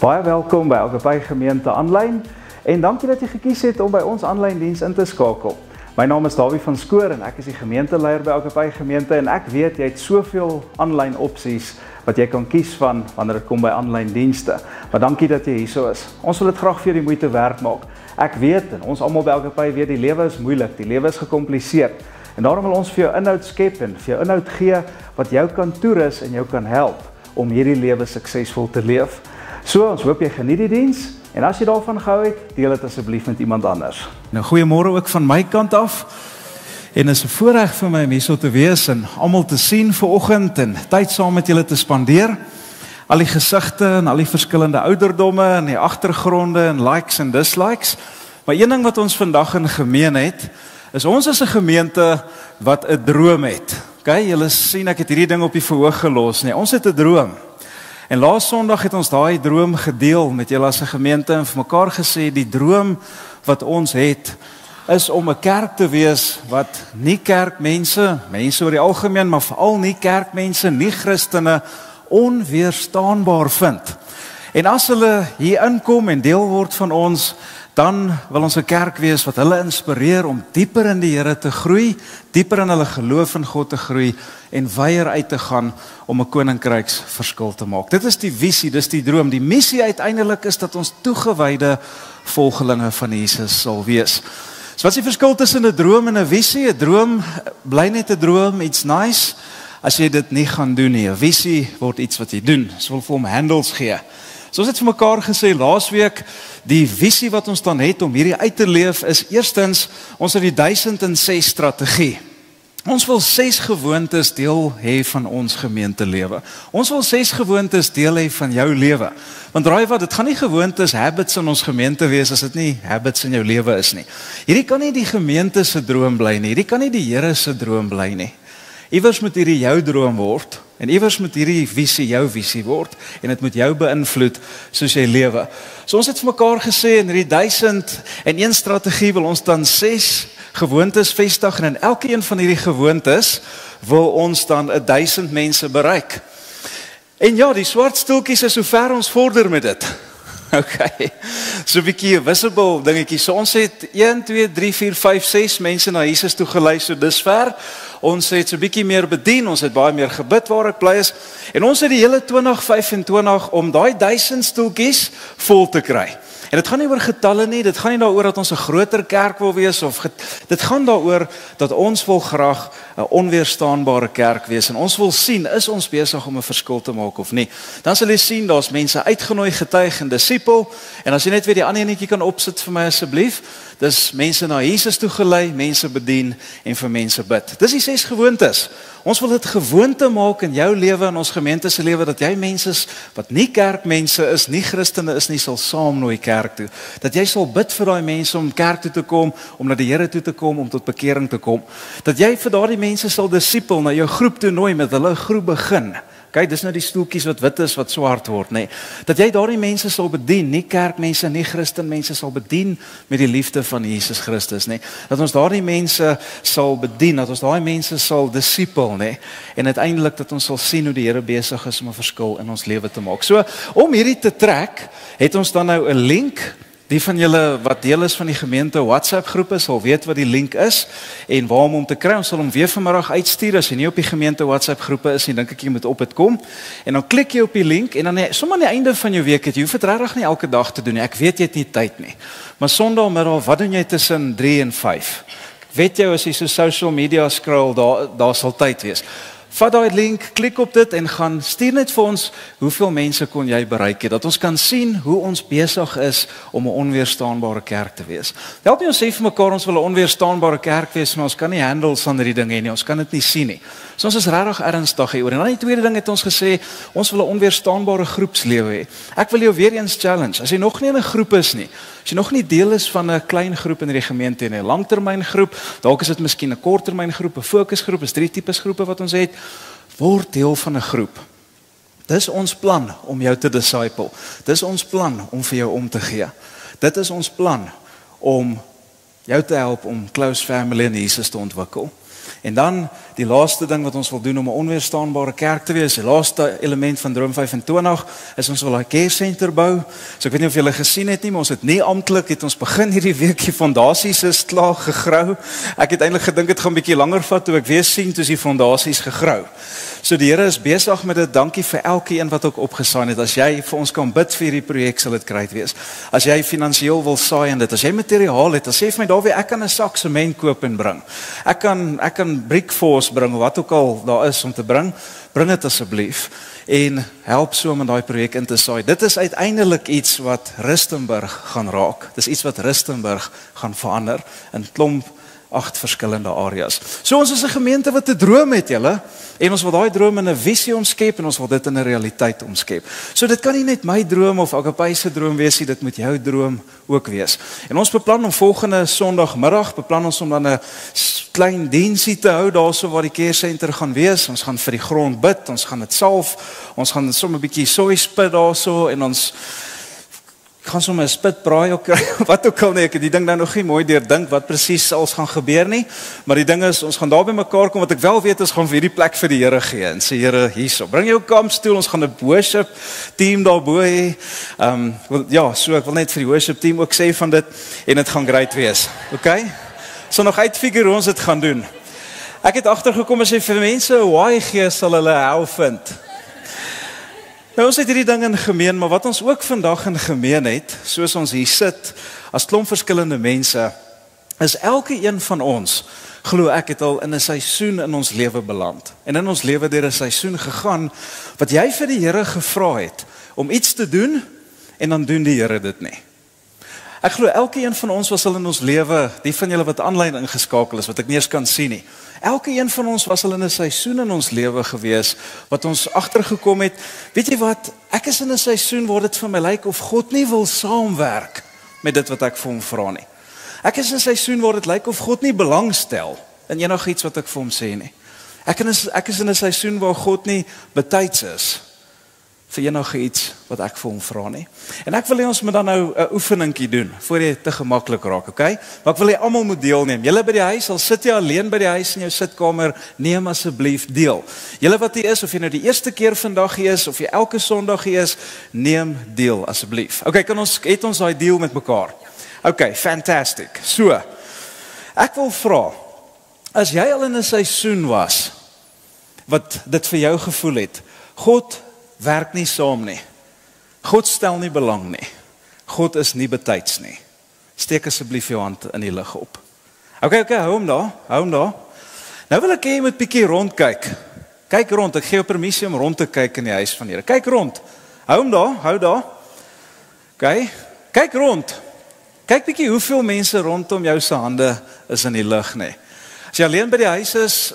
Baie welkom by Agape Gemeente aanlyn en dankie dat jy gekies het om by ons aanlyn diens in te skakel. My naam is Dawie van Skoor en ek is die gemeenteleier by Agape Gemeente en ek weet jy het soveel aanlyn opsies wat jy kan kies van wanneer dit kom by aanlyn dienste. Maar dankie dat jy hierso is. Ons wil dit graag vir jou die moeite werd maak. Ek weet en ons almal by Agape weet die lewe is moeilik, die lewe is gecompliseerd. En daarom wil ons vir jou inhoud skep en vir jou inhoud gee wat jou kan toerus en jou kan help om hierdie lewe suksesvol te leef. So, ons hoop jy geniet die diens en as jy daarvan gehou het, deel dit asseblief met iemand anders. Nou, goeiemôre ook van my kant af. En is 'n voorreg vir my om hierso te wees en almal te sien vanoggend en tyd saam met julle te spandeer. Al die gesigte en al die verskillende ouderdomme en die agtergronde en likes en dislikes. Maar een ding wat ons vandag in gemeen het, is ons is 'n gemeente wat 'n droom het. Okay, julle sien ek het hierdie ding op die verhoog gelos, nee, ons het 'n droom. En laas Sondag het ons daai droom gedeel met julle as 'n gemeente en vir mekaar gesê die droom wat ons het is om 'n kerk te wees wat nie kerkmense, mense oor die algemeen, maar veral nie kerkmense, nie Christene onweerstaanbaar vind. En as hulle hier inkom en deel word van ons, dan wil ons 'n kerk wees wat hulle inspireer om dieper in die Here te groei, dieper in hulle geloof in God te groei en weier uit te gaan om 'n koninkryksverskil te maak. Dit is die visie, dis die droom. Die missie uiteindelik is dat ons toegewyde volgelinge van Jesus sal wees. So wat is die verskil tussen 'n droom en 'n visie? 'n Droom bly net 'n droom, iets nice, as jy dit nie gaan doen nie. 'n Visie word iets wat jy doen. Ons wil vir hom handles gee. So ons het vir mekaar gesê laasweek, die visie wat ons dan het om hierdie uit te leef is eerstens, ons het die 1006 strategie. Ons wil 6 gewoontes deel hê van ons gemeentelewe. Ons wil 6 gewoontes deel hê van jou lewe. Want raai wat, dit gaan nie gewoontes, habits in ons gemeente wees as dit nie habits in jou lewe is nie. Hierdie kan nie die gemeente se droom bly nie, hierdie kan nie die Here se droom bly nie. Iewers moet hierdie jou droom word en iewers moet hierdie visie jou visie word en dit moet jou beïnvloed soos jy lewe. So ons het vir mekaar gesê in hierdie 1001 strategie wil ons dan 6 gewoontes vestig en in elke een van hierdie gewoontes wil ons dan 1000 mense bereik. En ja, die swart stoeltjies is hoe ver ons vorder met dit. Okay, so 'n bietjie 'n visible dingetjie. So ons het 1, 2, 3, 4, 5, 6 mense na Jesus toe gelei so dusver. Ons het so 'n bietjie meer bedien, ons het baie meer gebid waar ek bly is. En ons het die hele 2025 om daai 1000 stoeltjies vol te kry. En dit gaan nie oor getalle nie, dit gaan nie daaroor dat ons 'n groter kerk wil wees of dit gaan daaroor dat ons wil graag 'n onweerstaanbare kerk wees en ons wil sien is ons besig om 'n verskil te maak of nie. Dan sal jy sien daar's mense uitgenooi, getuig en disipel en as jy net weer die ander enetjie kan opsit vir my asseblief, dis mense na Jesus toe gelei, mense bedien en vir mense bid. Dis die 6 gewoontes. Ons wil dit gewoonte maak in jou lewe en ons gemeente se lewe dat jy mense is wat nie kerkmense is, nie Christene is nie, sal saamnooi kerk toe. Dat jy sal bid vir daai mense om kerk toe te kom, om na die Here toe te kom, om tot bekering te kom. Dat jy vir daardie mense sal disipel na jou groep toe nooi met hulle groep begin. Kyk, dis nou die stoeltjies wat wit is wat swart word, nê. Dat jy daardie mense sal bedien, nie kerkmense, nie Christenmense sal bedien met die liefde van Jesus Christus, nê. Dat ons daardie mense sal bedien, dat ons daai mense sal disipel, nê. En uiteindelik dat ons sal sien hoe die Here besig is om 'n verskil in ons lewe te maak. So, om hierdie te trek, het ons dan nou 'n link. Die van julle wat deel is van die gemeente WhatsApp groepe sal weet wat die link is en waar om te kry. Ons sal hom weer vanmiddag uitstuur. As jy nie op die gemeente WhatsApp groepe is nie, dink ek jy moet op dit kom. En dan klik jy op die link en dan sommer aan die einde van jou week, jy hoef dit regtig nie elke dag te doen nie. Ek weet jy het nie tyd nie. Maar Sondagmiddag, wat doen jy tussen 3 en 5? Weet jy as jy so social media scroll, daar sal tyd wees. Vat daai link, klik op dit en gaan stuur net vir ons hoeveel mense kon jy bereik het, dat ons kan sien hoe ons besig is om 'n onweerstaanbare kerk te wees. Help nie ons sê vir mekaar ons wil 'n onweerstaanbare kerk wees, maar ons kan nie handle sonder die dinge nie, ons kan dit nie sien nie. So ons is regtig ernstig hieroor. En dan die tweede ding het ons gesê, ons wil 'n onweerstaanbare groepslewe hê. Ek wil jou weer eens challenge, as jy nog nie in 'n groep is nie, as jy nog nie deel is van 'n klein groep in die gemeente nie, 'n langtermyngroep, dalk is dit miskien 'n korttermyngroep, 'n fokusgroep, is 3 tipes groepe wat ons het. Word deel van 'n groep. Dis ons plan om jou te disciple. Dis ons plan om vir jou om te gee. Dit is ons plan om jou te help om close family in Jesus te ontwikkel. En dan die laaste ding wat ons wil doen om 'n onweerstaanbare kerk te wees, die laaste element van Droom 25 is ons wil 'n care center bou. So ek weet nie of julle gesien het nie, maar ons het nie amptelik het ons begin hierdie week die fondasies is klaar gegrou. Ek het eintlik gedink dit gaan 'n bietjie langer vat toe ek weer sien toe die fondasies gegrou. So die Here is besig met dit. Dankie vir elkeen wat ook opgesaai het. As jy vir ons kan bid vir hierdie projek sal dit great wees. As jy finansiëel wil saai in dit, as jy materiaal het, dan sê vir my Dawie, ek kan 'n sak sement koop en bring. Ek kan brickforce bring, wat ook al daar is om te bring dit asseblief en help so om in daai projek in te saai. Dit is uiteindelik iets wat Rustenburg gaan raak. Dis iets wat Rustenburg gaan verander in klomp 8 verskillende areas. So ons is 'n gemeente wat 'n droom het, julle, en ons wil daai droom in 'n visie omskep en ons wil dit in 'n realiteit omskep. So dit kan nie net my droom of Agape se droom wees nie, dit moet jou droom ook wees. En ons beplan om volgende Sondagmiddag om dan 'n klein diensie te hou daarso waar die care center gaan wees. Ons gaan vir die grond bid, ons gaan dit salf, ons gaan sommer 'n bietjie sooi spit daarso en ons gaan sommer 'n spitbraai ook kry, wat ook al nie, ek het die ding nou nog nie mooi deurdink wat presies sal gaan gebeur nie, maar die ding is, ons gaan daar by mekaar kom, wat ek wel weet is, gaan vir hierdie plek vir die Here gee, en sê Here, hierso, bring jou kampstoel, ons gaan 'n worship team daarbo hê, ja, so ek wil net vir die worship team ook sê van dit, en dit gaan great wees, okay? So nog uitfigure hoe ons dit gaan doen. Ek het agtergekom as jy vir mense 'n waai gee, sal hulle hou vind. Nou ons het hierdie ding in gemeen, maar wat ons ook vandag in gemeen het, soos ons hier sit, as klomp verskillende mense, is elke een van ons, glo ek het al in 'n seisoen in ons lewe beland. En in ons lewe deur 'n seisoen gegaan, wat jy vir die Here gevra het, om iets te doen, en dan doen die Here dit nie. Ek glo elke een van ons was al in ons lewe, die van julle wat aanlyn ingeskakel is, wat ek nie eens kan sien nie. Elke een van ons was al in 'n seisoen in ons lewe gewees, wat ons agtergekom het, weet jy wat, ek is in 'n seisoen waar dit vir my lyk of God nie wil saamwerk met dit wat ek vir hom vra nie. Ek is in 'n seisoen waar dit lyk of God nie belangstel in enigiets wat ek vir hom sê nie. Ek is in 'n seisoen waar God nie betyds is vir enige iets wat ek vir hom vra nie. En ek wil hê ons moet dan nou 'n oefeningkie doen, voor jy te gemaklik raak, okay? Maar ek wil hê almal moet deelneem. Julle by die huis, al sit jy alleen by die huis in jou sitkamer, neem asseblief deel. Julle wat hier is, of jy nou die eerste keer vandag hier is, of jy elke Sondag hier is, neem deel asseblief. Okay, het ons daai deal met mekaar? Okay, fantastic. So, ek wil vra, as jy al in 'n seisoen was, wat dit vir jou gevoel het, God werk nie saam nie. God stel nie belang nie. God is nie betyds nie. Steek asseblief jou hand in die lug op. Okay, hou hom daar. Nou wil ek hê jy moet bietjie rondkyk. Kyk rond, ek gee jou permissie om rond te kyk in die huis van die Here. Kyk rond. Hou daar. Okay, kyk rond. Kyk bietjie hoeveel mense rondom jou se hande is in die lug, nê. As jy alleen by die huis is,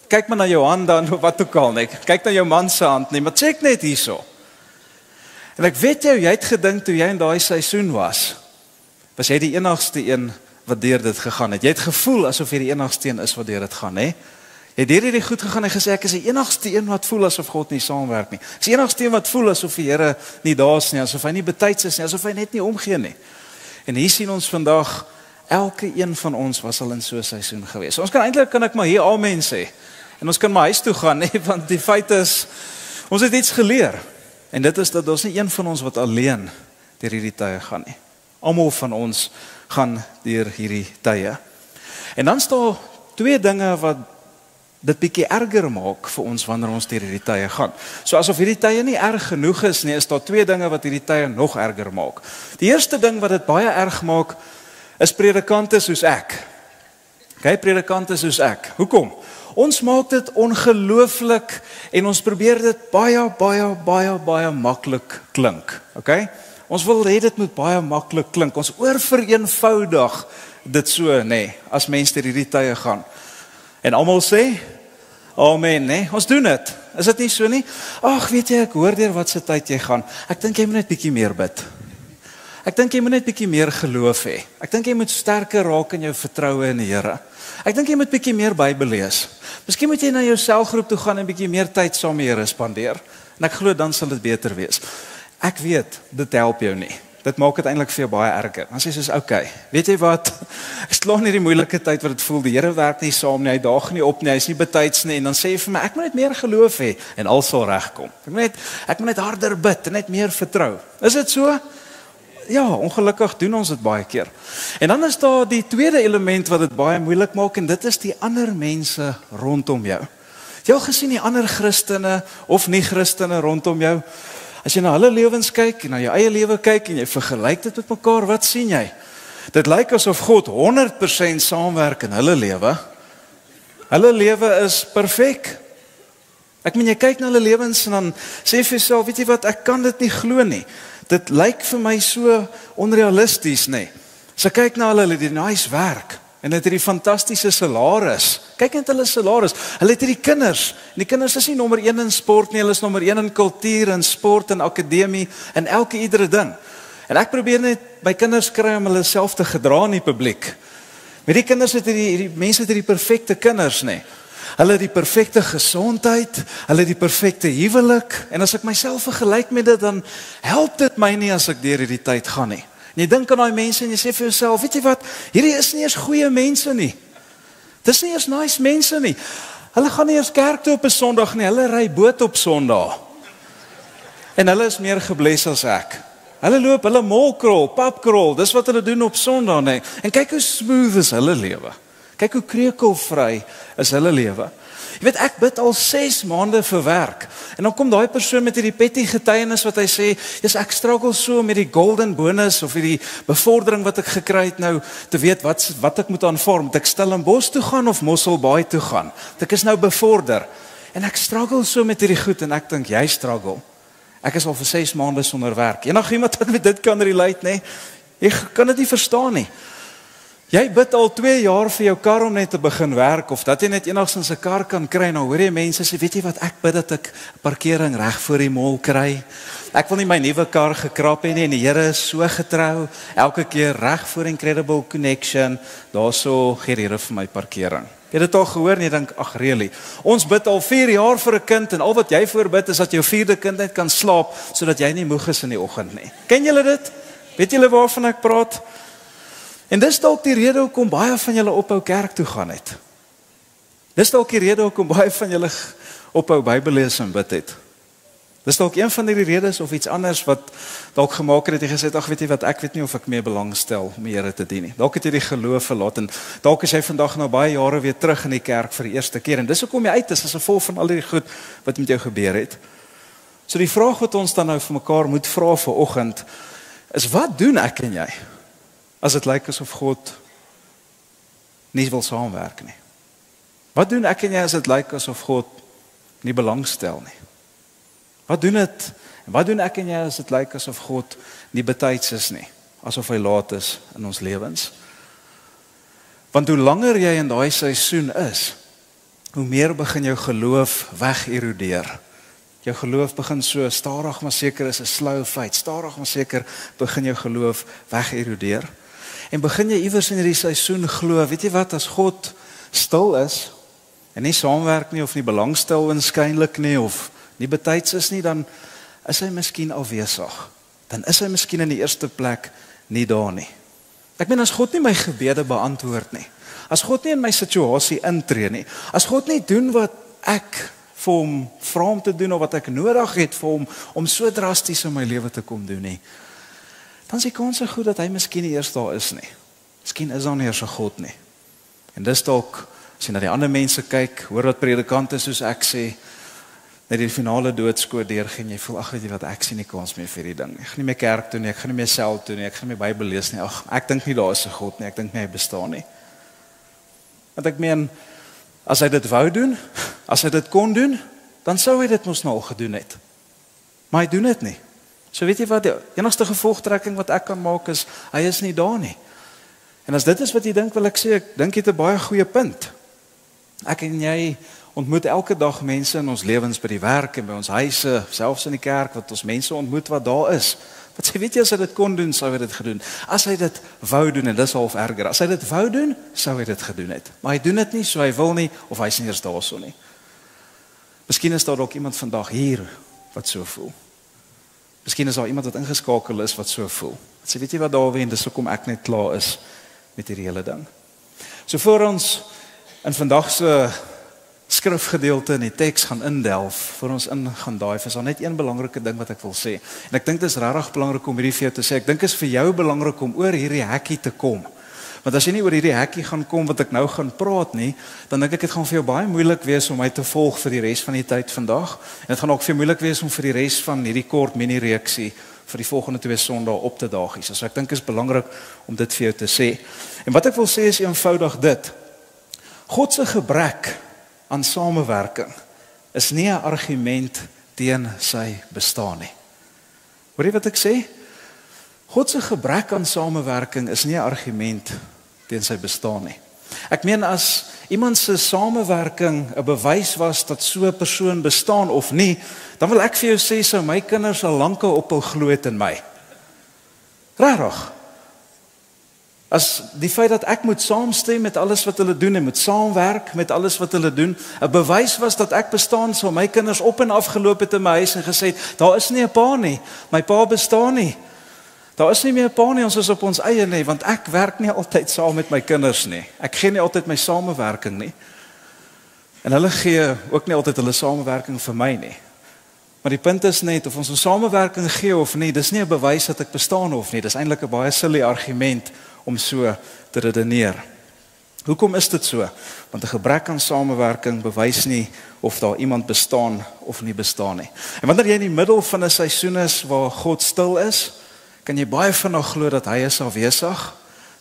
kyk maar na jou hand dan, of wat ook al, nee. Kyk na jou man se hand, nee, maar check net hierso. En ek weet jy het gedink toe jy in daai seisoen was jy die enigste een wat deur dit gegaan het. Jy het gevoel asof jy die enigste een is wat deur dit gaan, hè? Jy het deur hierdie goed gegaan en gesê ek is die enigste een wat voel asof God nie saamwerk nie. Ek is die enigste een wat voel asof die Here nie daar is nie, asof hy nie betyds is nie, asof hy net nie omgee nie. En hier sien ons vandag, elke een van ons was al in so 'n seisoen gewees. So ons kan ek maar hier amen sê. En ons kan maar huis toe gaan, nee, want die feit is, ons het iets geleer. En dit is dat ons nie een van ons wat alleen deur hierdie tye gaan nie. Almal van ons gaan deur hierdie tye. En dan staan 2 dinge wat dit bietjie erger maak vir ons wanneer ons deur hierdie tye gaan. So asof hierdie tye nie erg genoeg is nie, is daar 2 dinge wat hierdie tye nog erger maak. Die eerste ding wat dit baie erg maak, is predikante soos ek. Okay, predikante soos ek. Hoekom? Ons maak dit ongelooflik en ons probeer dit baie maklik klink. Okay? Ons wil hê dit moet baie maklik klink. Ons oorvereenvoudig dit so, nee, as mense deur hierdie tye gaan. En almal sê, amen, nee, ons doen dit. Is dit nie so nie? Ag, weet jy, ek hoor deur wat se tyd jy gaan. Ek dink jy moet net bietjie meer bid. Ek dink jy moet net bietjie meer geloof hê. Ek dink jy moet sterker raak in jou vertroue in die Here. Ek dink jy moet bietjie meer Bybel lees. Miskien moet jy na jou selgroep toe gaan en bietjie meer tyd saam met die Here spandeer. En ek glo dan sal dit beter wees. Ek weet, dit help jou nie. dit maak dit eintlik vir jou baie erger. Dan sê jy soos, okay, weet jy wat, ek slaan nie die moeilike tyd wat dit voel, die Here werk nie saam nie, hy daag nie op nie, hy is nie betyds nie, en dan sê jy vir my, ek moet net meer geloof hê, en alles sal regkom. Ek moet net harder bid, en net meer vertrou. Is dit so? Ja, ongelukkig doen ons dit baie keer. En dan is daar die tweede element wat dit baie moeilik maak, en dit is die ander mense rondom jou. Het jy al gesien die ander Christene, of nie Christene rondom jou? As jy na hulle lewens kyk, en na jou eie lewe kyk, en jy vergelyk dit met mekaar, wat sien jy? Dit lyk asof God 100% saamwerk in hulle lewe. Hulle lewe is perfek. Ek meen, jy kyk na hulle lewens, en dan sê jy vir jouself, weet jy wat, ek kan dit nie glo nie. Dit lyk vir my so onrealisties, nee. As ek kyk na hulle die nice werk, en het hierdie fantastiese salaris. Kyk net hulle salaris. Hulle het hierdie kinders. En die kinders is nie nommer 1 in sport nie, hulle is nommer 1 in kultuur en sport en akademie en iedere ding. En ek probeer net by kinders kry om hulle self te gedra in die publiek. Met die kinders het hierdie mense het hierdie perfekte kinders, nee. Hulle het die perfekte gesondheid, hulle het die perfekte huwelik, en as ek myself vergelyk met dit, dan help dit my nie as ek deur hierdie tyd gaan nie. En jy dink aan daai mense en jy sê vir jouself, weet jy wat, hierdie is nie eens goeie mense nie. Dis nie eens nice mense nie. Hulle gaan nie eens kerk toe op 'n Sondag nie, hulle ry boot op Sondag. En hulle is meer gebless as ek. Hulle loop, hulle molkrol, papkrol, dis wat hulle doen op Sondag, nee. En kyk hoe smooth is hulle lewe. Kyk hoe kreukelvry is hulle lewe. Jy weet, ek bid al 6 maande vir werk. En dan kom daai persoon met hierdie petty getuienis wat hy sê, "Jesus, ek struggle so met die golden bonus of hierdie bevordering wat ek gekry het nou, te weet wat ek moet aanvaar. Moet ek Stellenbosch toe gaan of Mosselbaai toe gaan? Ek is nou bevorder. En ek struggle so met hierdie goed en ek dink jy struggle. Ek is al vir 6 maande sonder werk. Enigiemand wat met dit kan relate, nê? Jy kan dit nie verstaan nie. Jy bid al 2 jaar vir jou kar om net te begin werk, of dat jy net enigstens 'n kar kan kry. Nou hoor jy mense sê, weet jy wat, ek bid dat ek parkering reg voor die mall kry. Ek wil nie my nuwe kar gekrap hê nie, en die Here is so getrou. Elke keer reg voor Incredible Connection, daarso gee die Here vir my parkering. Jy het dit al gehoor en jy dink, ag really. Ons bid al 4 jaar vir 'n kind, en al wat jy voorbid is dat jou 4de kind net kan slaap, sodat jy nie moeg is in die oggend nie. Ken julle dit? Weet julle waarvan ek praat? En dis dalk die rede hoekom baie van julle ophou kerk toe gaan het. Dis dalk die rede hoekom baie van julle ophou Bybel lees en bid het. Dis dalk een van die redes of iets anders wat dalk gemaak het jy gesê het, ag weet jy wat, ek weet nie of ek meer belangstel om die Here te dien nie. Dalk het jy die geloof verlaat en dalk is jy vandag nou baie jare weer terug in die kerk vir die eerste keer en dis hoekom jy uit is as gevolg van al die goed wat met jou gebeur het. So die vraag wat ons dan nou vir mekaar moet vra vanoggend is, wat doen ek en jy as dit lyk asof God nie wil saamwerk nie? Wat doen ek en jy as dit lyk asof God nie belangstel nie? Wat doen dit? En wat doen ek en jy as dit lyk asof God nie betyds is nie, asof hy laat is in ons lewens? Want hoe langer jy in daai seisoen is, hoe meer begin jou geloof wegerodeer. Jou geloof begin so stadig maar seker is 'n slow fade. Stadig maar seker begin jou geloof wegerodeer. En begin jy iewers in hierdie seisoen glo, weet jy wat, as God stil is en nie saamwerk nie of nie belangstel waarskynlik nie of nie betyds is nie, dan is hy miskien afwesig. Dan is hy miskien in die eerste plek nie daar nie. Ek meen, as God nie my gebede beantwoord nie, as God nie in my situasie intree nie, as God nie doen wat ek vir hom vra om te doen of wat ek nodig het vir hom om so drasties in my lewe te kom doen nie, dan is die kans goed dat hy miskien nie eers daar is nie. Miskien is daar nie eers 'n God nie. En dis dalk, as jy na die ander mense kyk, hoor wat predikante soos ek sê, net die finale doodskoot deurgaan, jy voel, ag weet jy wat, ek sien nie kans meer vir die ding nie. Ek gaan nie meer kerk toe nie, ek gaan nie meer sel toe nie, ek gaan nie meer Bybel lees nie. Ag, ek dink nie daar is 'n God nie, ek dink nie hy bestaan nie. Want ek meen, as hy dit wou doen, as hy dit kon doen, dan sou hy dit mos nou al gedoen het. Maar hy doen dit nie. So weet jy wat, die enigste gevolgtrekking wat ek kan maak is, hy is nie daar nie. En as dit is wat jy dink, wil ek sê, ek dink jy het 'n baie goeie punt. Ek en jy ontmoet elke dag mense in ons lewens by die werk en by ons huise, selfs in die kerk, wat ons mense ontmoet wat daar is. Wat sê, weet jy, as hy dit kon doen, sou hy dit gedoen. As hy dit wou doen, en dis half erger, as hy dit wou doen, sou hy dit gedoen het. Maar hy doen dit nie, so hy wil nie, of hy is nie eers daarso nie. Miskien is daar dalk iemand vandag hier wat so voel. Miskien is daar iemand wat ingeskakel is wat so voel. Wat sê, weet jy wat Dawie, en dis hoekom ek net klaar is met hierdie hele ding. So voor ons in vandag se skrifgedeelte in die teks gaan indelf, voor ons in gaan dive, is daar net een belangrike ding wat ek wil sê. En ek dink dit is regtig belangrik om hierdie vir jou te sê. Ek dink is vir jou belangrik om oor hierdie hekkie te kom. Want as jy nie oor hierdie hekkie gaan kom wat ek nou gaan praat nie, dan dink ek dit gaan vir jou baie moeilik wees om my te volg vir die res van die tyd vandag. En dit gaan ook vir jou moeilik wees om vir die res van hierdie kort mini-reeksie vir die volgende 2 Sondae op te daag. So ek dink is belangrik om dit vir jou te sê. En wat ek wil sê is eenvoudig dit. God se gebrek aan samewerking is nie 'n argument teen sy bestaan nie. Hoor jy wat ek sê? God se gebrek aan samewerking is nie 'n argument teen sy bestaan nie. Ek meen as iemand se samewerking 'n bewys was dat so 'n persoon bestaan of nie, dan wil ek vir jou sê sou my kinders al lank op hul glo het in my. Regtig. As die feit dat ek moet saamstem met alles wat hulle doen en moet saamwerk met alles wat hulle doen, 'n bewys was dat ek bestaan, sou my kinders op en af geloop het in my huis en gesê, daar is nie 'n pa nie, my pa bestaan nie. Daar is nie meer 'n pa nie, ons is op ons eie nie, want ek werk nie altyd saam met my kinders nie. Ek gee nie altyd my samewerking nie. En hulle gee ook nie altyd hulle samewerking vir my nie. Maar die punt is net, of ons 'n samewerking gee of nie, dis nie 'n bewys dat ek bestaan of nie. Dis eintlik 'n baie silly argument om so te redeneer. Hoekom is dit so? Want 'n gebrek aan samewerking bewys nie of daar iemand bestaan of nie bestaan nie. En wanneer jy in die middel van 'n seisoen is waar God stil is, kan jy baie vinnig glo dat hy is afwesig,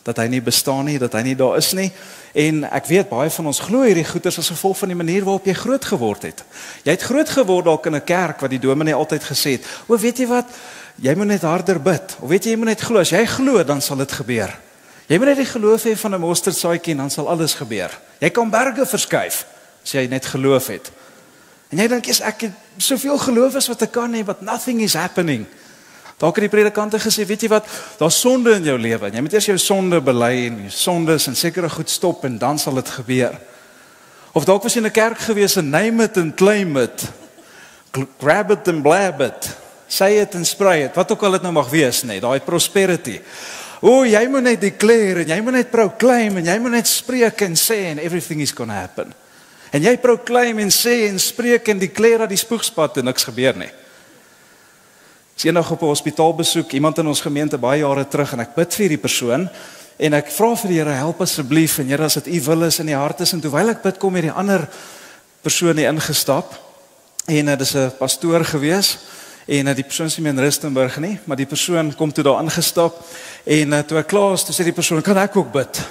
dat hy nie bestaan nie, dat hy nie daar is nie. En ek weet baie van ons glo hierdie goeters as gevolg van die manier waarop jy groot geword het. Jy het groot geword dalk in 'n kerk wat die dominee altyd gesê het, "O, weet jy wat? Jy moet net harder bid." Of weet jy moet net glo, as jy glo dan sal dit gebeur. Jy moet net die geloof hê van 'n mosterdsaadjie en dan sal alles gebeur. Jy kan berge verskuif as jy net geloof het. En jy dink, ek het soveel geloof as wat ek kan hê, but nothing is happening. Dalk het die predikante gesê, weet jy wat, daar's sonde in jou lewe. Jy moet eers jou sonde bely en jou sondes en sekere goed stop en dan sal dit gebeur. Of dalk was jy in 'n kerk gewees en name it and claim it. Grab it and blab it. Say it and spray it. Wat ook al dit nou mag wees, nee, daai prosperity. O, jy moet net declare en jy moet net proclaim en jy moet net spreek en sê and everything is gonna happen. En jy proclaim en sê en spreek en declare dat die spoegspad en niks gebeur nie. Ek is eendag op 'n hospitaalbesoek, iemand in ons gemeente baie jare terug en ek bid vir die persoon en ek vra vir die Here, help asseblief en Here as dit U wil is in die hart is en terwyl ek bid kom hierdie ander persoon hier ingestap en dit is 'n pastoor gewees en die persoon is nie meer in Rustenburg nie, maar die persoon kom toe daar ingestap en toe ek klaar is, toe sê die persoon, kan ek ook bid?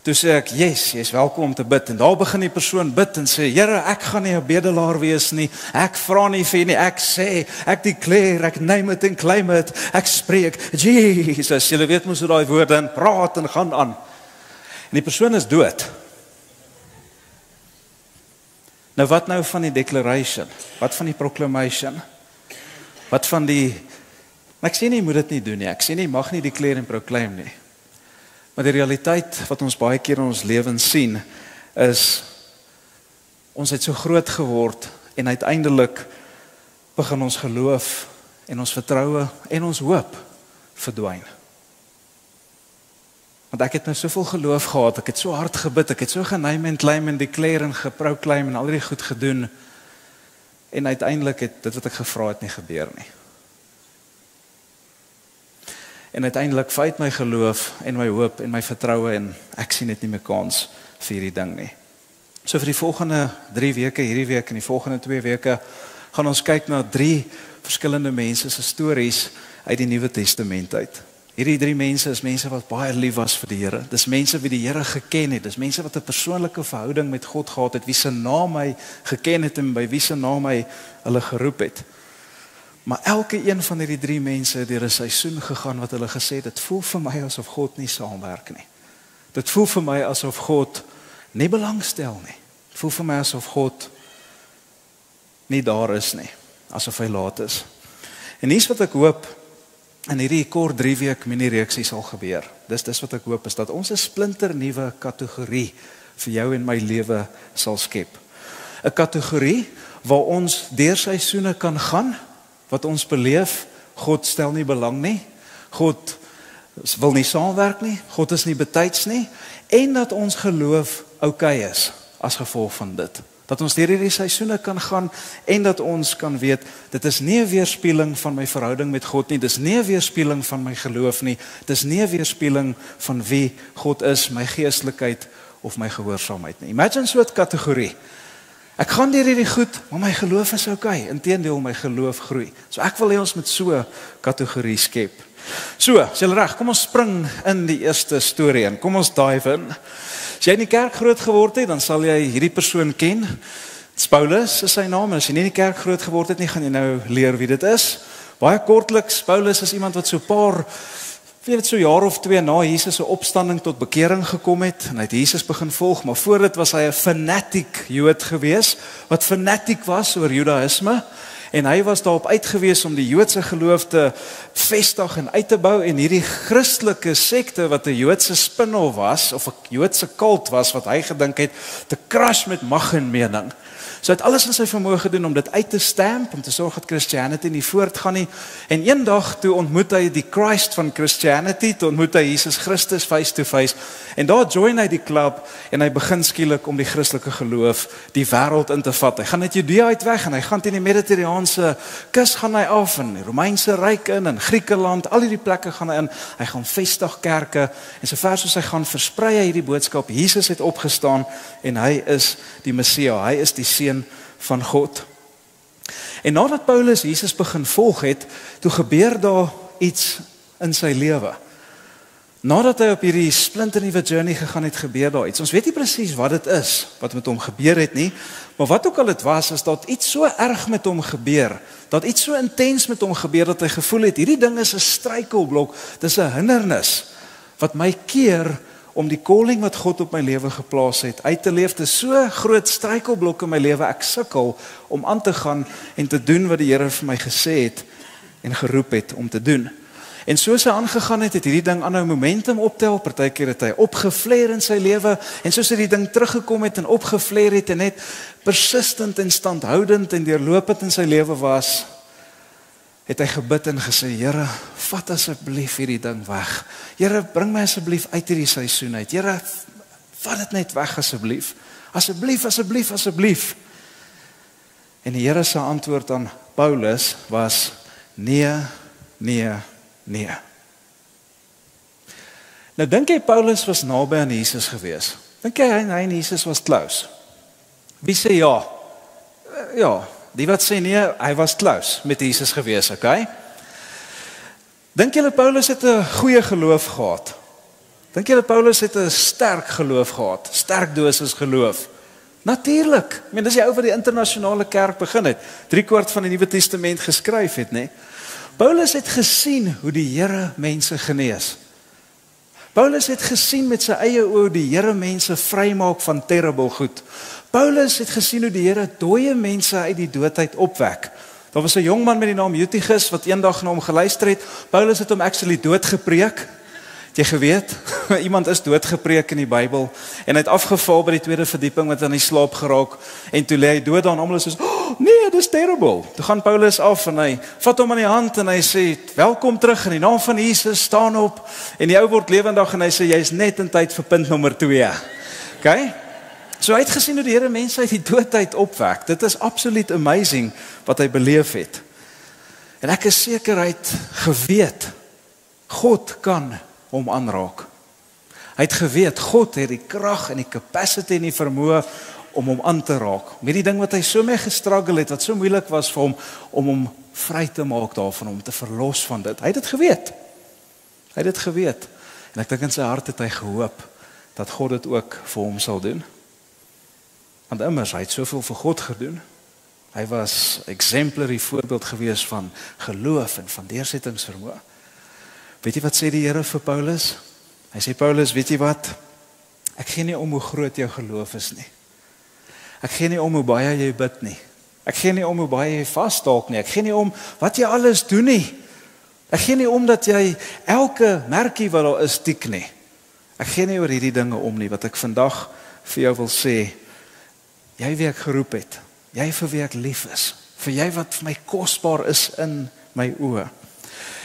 Toe sê ek, yes, jy is welkom om te bid. En daar begin die persoon bid en sê, Here, ek gaan nie 'n bedelaar wees nie. Ek vra nie vir nie, ek sê, ek declare, ek name it en claim it, ek spreek. Jesus, julle weet mos hoe daai woorde en praat en gaan aan. En die persoon is dood. Nou wat nou van die declaration? Wat van die proclamation? Wat van die, ek sê nie, jy moet dit nie doen nie. Ek sê nie, jy mag nie declare en proclaim nie. Maar die realiteit wat ons baie keer in ons lewens sien, is, ons het so groot geword, en uiteindelik begin ons geloof, en ons vertroue, en ons hoop verdwyn. Want ek het nou soveel geloof gehad, ek het so hard gebid, ek het so gename en claim en declare en geproclaim en al die goed gedoen, en uiteindelik het dit wat ek gevra het nie gebeur nie. En uiteindelik feit my geloof en my hoop en my vertroue en ek sien net nie meer kans vir hierdie ding nie. So vir die volgende 3 weke, hierdie week en die volgende 2 weke, gaan ons kyk na 3 verskillende mense se stories uit die Nuwe Testament uit. Hierdie 3 mense is mense wat baie lief was vir die Here. Dis mense wie die Here geken het. Dis mense wat 'n persoonlike verhouding met God gehad het, wie se naam hy geken het en by wie se naam hy hulle geroep het. Maar elke een van hierdie 3 mense het deur 'n seisoen gegaan wat hulle gesê het, dit voel vir my asof God nie saamwerk nie. Dit voel vir my asof God nie belangstel nie. Dit voel vir my asof God nie daar is nie, asof hy laat is. En dis wat ek hoop in hierdie kort 3 week mini-reeksie sal gebeur. Dis wat ek hoop, is dat ons 'n splinternuwe kategorie vir jou en my lewe sal skep. 'n Kategorie waar ons deur seisoene kan gaan, wat ons beleef, God stel nie belang nie, God wil nie saamwerk nie, God is nie betyds nie, en dat ons geloof oukei is, as gevolg van dit. Dat ons deur hierdie seisoene kan gaan, en dat ons kan weet, dit is nie 'n weerspieëling van my verhouding met God nie, dit is nie 'n weerspieëling van my geloof nie, dit is nie 'n weerspieëling van wie God is, my geestelikheid, of my gehoorsaamheid nie. Imagine so 'n kategorie. Ek gaan deur hierdie goed, maar my geloof is oukei. Inteendeel, my geloof groei. So ek wil hê ons met so 'n kategorie skep. So, is julle reg? Kom ons spring in die eerste storie in. Kom ons dive in. As jy in die kerk groot geword het, dan sal jy hierdie persoon ken. Paulus is sy naam. En as jy nie in die kerk groot geword het nie, gaan jy nou leer wie dit is. Baie kortliks, Paulus is iemand wat so 'n paar so jaar of 2 na Jesus se opstanding tot bekering gekom het en hy het Jesus begin volg, maar voor dit was hy 'n fanatiek Jood gewees, wat fanatiek was oor Judaïsme, en hy was daarop uitgewees om die Joodse geloof te vestig en uit te bou, en hierdie Christelike sekte wat 'n Joodse spin-off was, of 'n Joodse kult was, wat hy gedink het, te crush met mag en mening. So hy het alles in sy vermoë gedoen om dit uit te stamp, om te sorg dat Christianity nie voortgaan nie. En eendag toe ontmoet hy die Christ van Christianity, toe ontmoet hy Jesus Christus face to face, en daar join hy die klub, en hy begin skielik om die Christelike geloof die wêreld in te vat. Hy gaan uit Judea uit weg, en hy gaan teen die Mediterraanse kus gaan hy af, en die Romeinse ryk in, en Griekeland, al hierdie plekke gaan hy in, hy gaan vestig kerke, en sover soos hy gaan versprei hy hierdie boodskap, Jesus het opgestaan, en hy is die Messia, hy is die seun van God. En nadat Paulus Jesus begin volg het, toe gebeur daar iets in sy lewe. Nadat hy op hierdie splinternuwe journey gegaan het, gebeur daar iets. Ons weet nie presies wat dit is, wat met hom gebeur het nie, maar wat ook al dit was, is dat iets so erg met hom gebeur, dat iets so intens met hom gebeur, dat hy gevoel het, hierdie ding is 'n struikelblok, dis 'n hindernis, wat my keer om die calling wat God op my lewe geplaas het, uit te leef. Dit is so groot struikelblok in my lewe, ek sukkel om aan te gaan en te doen wat die Here vir my gesê het en geroep het om te doen. En soos hy aangegaan het, het hierdie ding aanhou momentum optel, partykeer het hy opgeflair in sy lewe, en soos hy die ding teruggekom het en opgeflair het, en net persistent en standhoudend en deurlopend in sy lewe was, het hy gebid en gesê, Here, vat asseblief hierdie ding weg. Here, bring my asseblief uit hierdie seisoen uit. Here, vat dit net weg asseblief. Asseblief, asseblief, asseblief. En die Here se antwoord aan Paulus was, nee, nee, nee. Nou dink jy Paulus was naby aan Jesus gewees? Dink jy hy en Jesus was close? Wie sê ja? Ja. Die wat sê nee, hy was close met Jesus gewees, okay? Dink julle Paulus het 'n goeie geloof gehad? Dink julle Paulus het 'n sterk geloof gehad? Sterk dosis geloof? Natuurlik. Ek meen, dis die ou wat die internasionale kerk begin het. 3/4 van die Nuwe Testament geskryf het, nê? Paulus het gesien hoe die Here mense genees. Paulus het gesien met sy eie oë hoe die Here mense vrymaak van terrible goed. Paulus het gesien hoe die Here dooie mense uit die doodheid opwek. Daar was 'n jong man met die naam Eutychus wat eendag na hom geluister het. Paulus het hom actually doodgepreek. Het jy geweet? Iemand is doodgepreek in die Bybel en hy het afgeval by die tweede verdieping met aan die slaap geraak en toe lê hy dood daar en almal is soos, "Oh, nee, dis terrible." Toe gaan Paulus af en hy vat hom aan die hand en hy sê, "Welkom terug in die naam van Jesus, staan op." En die ou word lewendig en hy sê, "Jy's net in tyd vir punt nommer 2." Okay? So hy het gesien hoe die Here mense uit die doodheid opwek. Dit is absoluut amazing wat hy beleef het. En ek is seker hy het geweet God kan hom aanraak. Hy het geweet God het die krag en die capacity en die vermoë om hom aan te raak. Met die ding wat hy so mee gestruggle het, wat so moeilik was vir hom om hom vry te maak daarvan, om te verlos van dit. Hy het dit geweet. Hy het dit geweet. En ek dink in sy hart het hy gehoop dat God dit ook vir hom sal doen. Want immers, hy het soveel vir God gedoen. Hy was exemplary voorbeeld gewees van geloof en van deursettingsvermoë. Weet jy wat sê die Here vir Paulus? Hy sê, Paulus, weet jy wat? Ek gee nie om hoe groot jou geloof is nie. Ek gee nie om hoe baie jy bid nie. Ek gee nie om hoe baie jy vasdalk nie. Ek gee nie om wat jy alles doen nie. Ek gee nie om dat jy elke merkie wat daar is tik nie. Ek gee nie oor hierdie dinge om nie, wat ek vandag vir jou wil sê. Jy wie ek geroep het, jy vir wie ek lief is, vir jy wat vir my kosbaar is in my oë.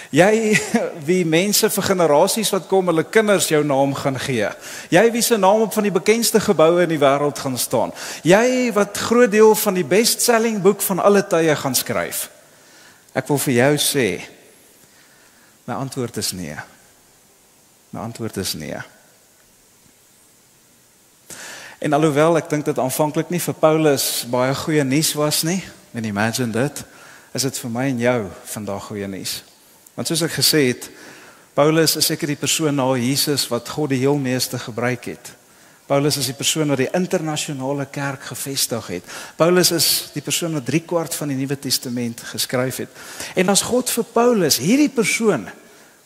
Jy wie mense vir generasies wat kom, hulle kinders jou naam gaan gee. Jy wie se naam op van die bekendste geboue in die wêreld gaan staan. Jy wat groot deel van die best-selling boek van alle tye gaan skryf. Ek wil vir jou sê, my antwoord is nee. My antwoord is nee. En alhoewel ek dink dit aanvanklik nie vir Paulus baie goeie nuus was nie, en imagine dit, is dit vir my en jou vandag goeie nuus. Want soos ek gesê het, Paulus is seker die persoon na Jesus wat God die heel meeste gebruik het. Paulus is die persoon wat die internasionale kerk gevestig het. Paulus is die persoon wat 3/4 van die Nuwe Testament geskryf het. En as God vir Paulus hierdie persoon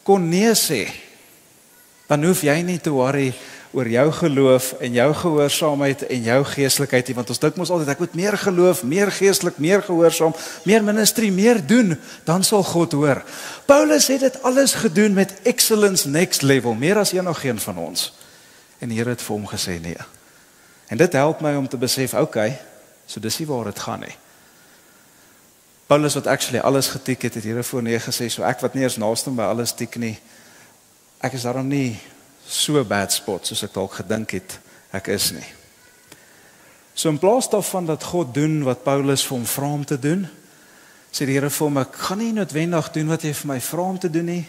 kon nee sê, dan hoef jy nie te worry oor jou geloof en jou gehoorsaamheid en jou geestelikheid nie, want ons dink mos altyd ek moet meer geloof, meer geestelik, meer gehoorsaam, meer ministry, meer doen, dan sal God hoor. Paulus het dit alles gedoen met excellence next level, meer as een van ons. En die Here het vir hom gesê nee. En dit help my om te besef, okay, so dis nie waar dit gaan nie. Paulus wat actually alles getik het Here voor nee gesê, so ek wat nie eens naaste by alles tik nie, ek is daarom nie so bad spot, soos ek dalk gedink het, ek is nie. So in plaas daarvan dat God doen wat Paulus vir hom vra om te doen, sê die Here vir hom, ek gaan nie noodwendig doen wat jy vir my vra om te doen nie,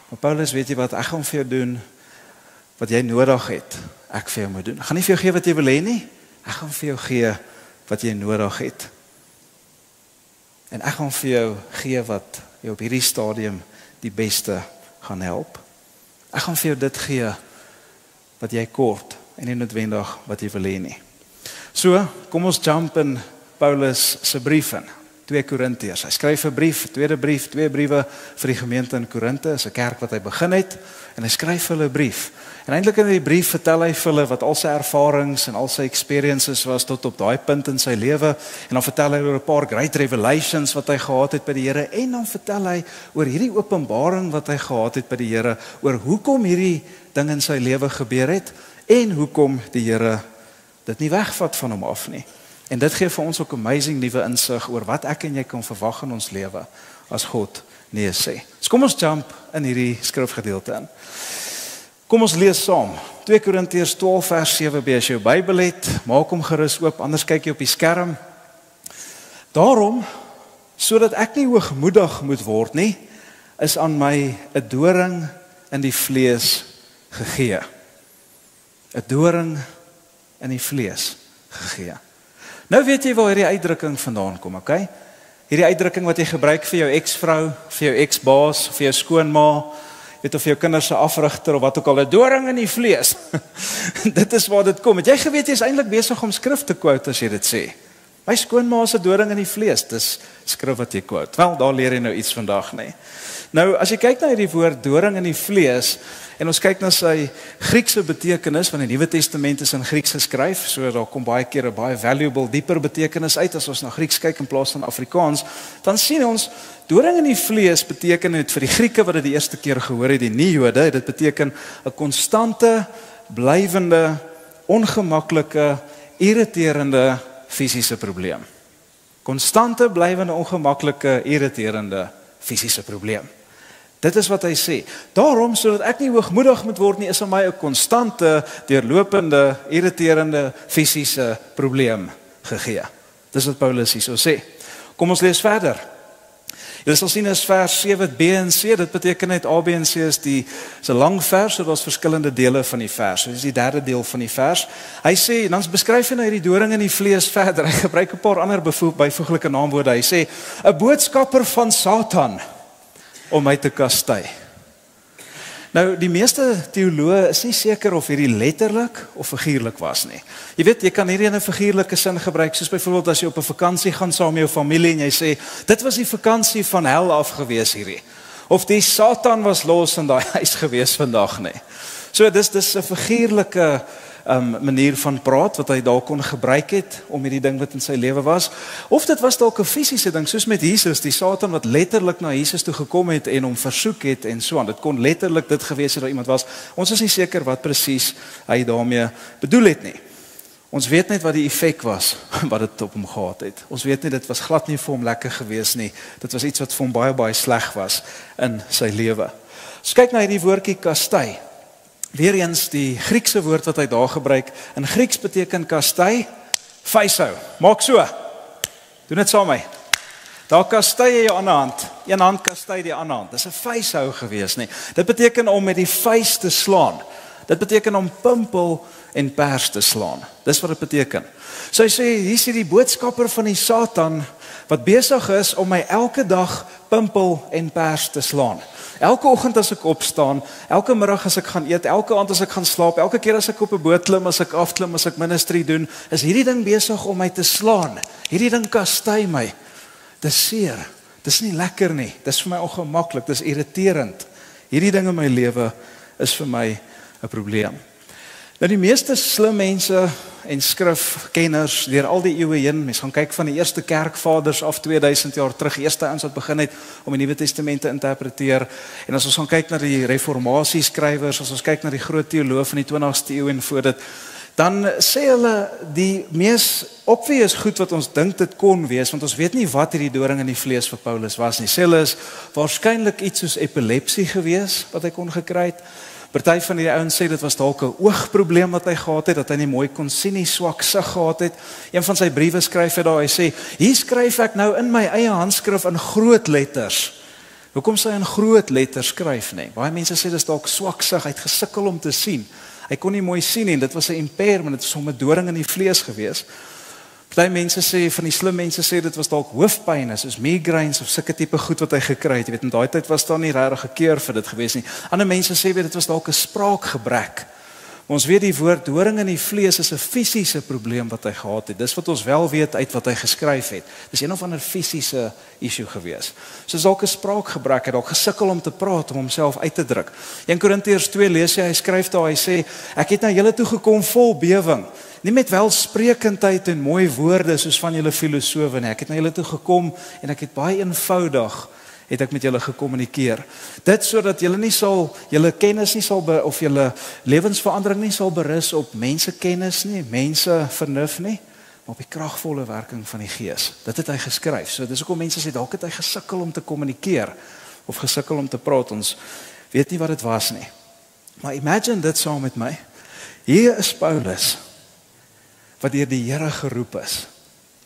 maar Paulus, weet jy wat, ek gaan vir jou doen, wat jy nodig het, ek vir jou moet doen. Ek gaan nie vir jou gee wat jy wil hê nie, ek gaan vir jou gee wat jy nodig het. En ek gaan vir jou gee wat jou op hierdie stadium die beste gaan help. Ek gaan vir jou dit gee wat jy kort en nie noodwendig wat jy wil hê nie. So, kom ons jump in Paulus se brief in. 2 Korintiërs. Hy skryf 'n brief, twee briewe vir die gemeente in Korinte, is 'n kerk wat hy begin het, en hy skryf hulle 'n brief. En eintlik in die brief vertel hy vir hulle wat al sy ervarings en al sy experiences was tot op daai punt in sy lewe, en dan vertel hy oor 'n paar great revelations wat hy gehad het by die Here, en dan vertel hy oor hierdie openbaring wat hy gehad het by die Here, oor hoekom hierdie ding in sy lewe gebeur het, en hoekom die Here dit nie wegvat van hom af nie. En dit gee vir ons ook amazing nuwe insig oor wat ek en jy kan verwag in ons lewe as God nee sê. So kom ons jump in hierdie skrifgedeelte in. Kom ons lees saam. 2 Korintiërs 12 vers 7b as jy jou Bybel het, maak hom gerus oop, anders kyk jy op die skerm. Daarom, sodat ek nie hoogmoedig moet word nie, is aan my 'n doring in die vlees gegee. 'n Doring in die vlees gegee. Nou weet jy waar hierdie uitdrukking vandaan kom, okay? Hierdie uitdrukking wat jy gebruik vir jou ex-vrou, vir jou ex-baas, vir jou skoonma, weet of vir jou kinders se afrigter of wat ook al, 'n doring in die vlees. Dit is waar dit kom. Het jy geweet jy is eintlik besig om skrif te quote as jy dit sê? My skoonma is 'n doring in die vlees, dis skrif wat jy quote. Wel, daar leer jy nou iets vandag, nee. Nou, as jy kyk na hierdie woord doring in die vlees, en ons kyk na sy Griekse betekenis, want die Nuwe Testament is in Grieks geskryf, so daar kom baie keer 'n baie valuable, dieper betekenis uit, as ons na Grieks kyk in plaas van Afrikaans, dan sien ons, doring in die vlees beteken het vir die Grieke wat dit die eerste keer gehoor het, die nie-Jode, dit beteken 'n konstante, blywende, ongemaklike, irriterende fisiese probleem. Konstante, blywende, ongemaklike, irriterende fisiese probleem. Dit is wat hy sê. Daarom, sodat ek nie hoogmoedig moet word nie, is aan my 'n konstante, deurlopende, irriterende fisiese probleem gegee. Dis wat Paulus hierso sê. Kom ons lees verder. Julle sal sien is vers 7b en c, dit beteken net A, B en C is 'n lang vers, so daar's verskillende dele van die vers. So dis die derde deel van die vers. Hy sê, dan beskryf hy nou hierdie doring in die vlees verder. Hy gebruik 'n paar ander byvoeglike naamwoorde. Hy sê, 'n boodskapper van Satan om my te kastei. Nou, die meeste teoloë is nie seker of hierdie letterlik of figuurlik was nie. Jy weet, jy kan hierdie in 'n figuurlike sin gebruik, soos byvoorbeeld as jy op 'n vakansie gaan saam met jou familie en jy sê, dit was die vakansie van hel af gewees hierdie. Of die Satan was los in daai huis gewees vandag nie. So dis 'n figuurlike manier van praat wat hy dalk kon gebruik het om hierdie ding wat in sy lewe was, of dit was dalk 'n fisiese ding soos met Jesus, die Satan wat letterlik na Jesus toe gekom het en hom versoek het en so aan. Dit kon letterlik dit gewees het dat iemand was. Ons is nie seker wat presies hy daarmee bedoel het nie. Ons weet net wat die effek was, wat dit op hom gehad het. Ons weet net, dit was glad nie vir hom lekker gewees nie. Dit was iets wat vir hom baie, baie sleg was in sy lewe. As kyk na hierdie woordjie kastei. Weereens die Griekse woord wat hy daar gebruik. In Grieks beteken kastei, vyshou. Maak so. Doen dit saam met my. Daar kastei jy jou ander hand. Een hand kastei die ander hand. Dis 'n vyshou gewees nie. Dit beteken om met die vuis te slaan. Dit beteken om pimpel en pers te slaan. Dis wat dit beteken. So hy sê, hier is die boodskapper van die Satan, wat besig is om my elke dag pimpel en pers te slaan. Elke oggend as ek opstaan, elke middag as ek gaan eet, elke aand as ek gaan slaap, elke keer as ek op 'n boot klim, as ek afklim, as ek ministry doen, is hierdie ding besig om my te slaan. Hierdie ding kastei my. Dis seer. Dis nie lekker nie. Dis vir my ongemaklik, dis irriterend. Hierdie ding in my lewe is vir my 'n probleem. Nou die meeste slim mense en skrifkenners deur al die eeue heen, mens gaan kyk van die eerste kerkvaders af 2000 jaar terug, eerste ouens wat begin het om die Nuwe Testament te interpreteer. En as ons gaan kyk na die reformatie skrywers, as ons kyk na die groot teoloë van die 20ste eeu en voor dit, dan sê hulle die mees obvious goed wat ons dink dit kon wees, want ons weet nie wat hierdie doring in die vlees vir Paulus was nie. Sê hulle is waarskynlik iets soos epilepsie gewees wat hy kon gekry het. Party van die ouens sê dit was dalk 'n oogprobleem wat hy gehad het, dat hy nie mooi kon sien nie, swak sig gehad het. Een van sy briewe skryf hy daar, hy sê, hier skryf ek nou in my eie handskrif in groot letters. Hoekom sê hy in groot letters skryf nie? Baie mense sê dis dalk swak sig, hy het gesukkel om te sien. Hy kon nie mooi sien nie, dit was 'n impairment, dit was hom 'n doring in die vlees gewees. Party mense sê, van die slim mense sê dit was dalk hoofpyn, soos migraines of sulke tipe goed wat hy gekry het. Jy weet, in daai tyd was daar nie regtig 'n keur vir dit gewees nie. Ander mense sê dit was dalk 'n spraakgebrek. Maar ons weet die woord doring in die vlees is 'n fisiese probleem wat hy gehad het. Dis wat ons wel weet uit wat hy geskryf het. Dis een of ander fisiese issue gewees. So dalk 'n spraakgebrek, hy het dalk gesukkel om te praat, om homself uit te druk. 1 Korintiërs 2 lees hy skryf daar, hy sê, ek het na julle toe gekom vol bewing. Nie met welsprekendheid en mooi woorde soos van julle filosowe nie. Ek het na julle toe gekom en ek het baie eenvoudig het ek met julle gekommunikeer. Dit sodat julle nie sal, julle kennis nie sal of julle lewensverandering nie sal berus op mense kennis nie, mense vernuf nie, maar op die kragvolle werking van die Gees. Dit het hy geskryf. So dis hoekom mense sê dalk het hy gesukkel om te kommunikeer of gesukkel om te praat. Ons weet nie wat dit was nie. Maar imagine dit saam met my. Hier is Paulus wat deur die Here geroep is.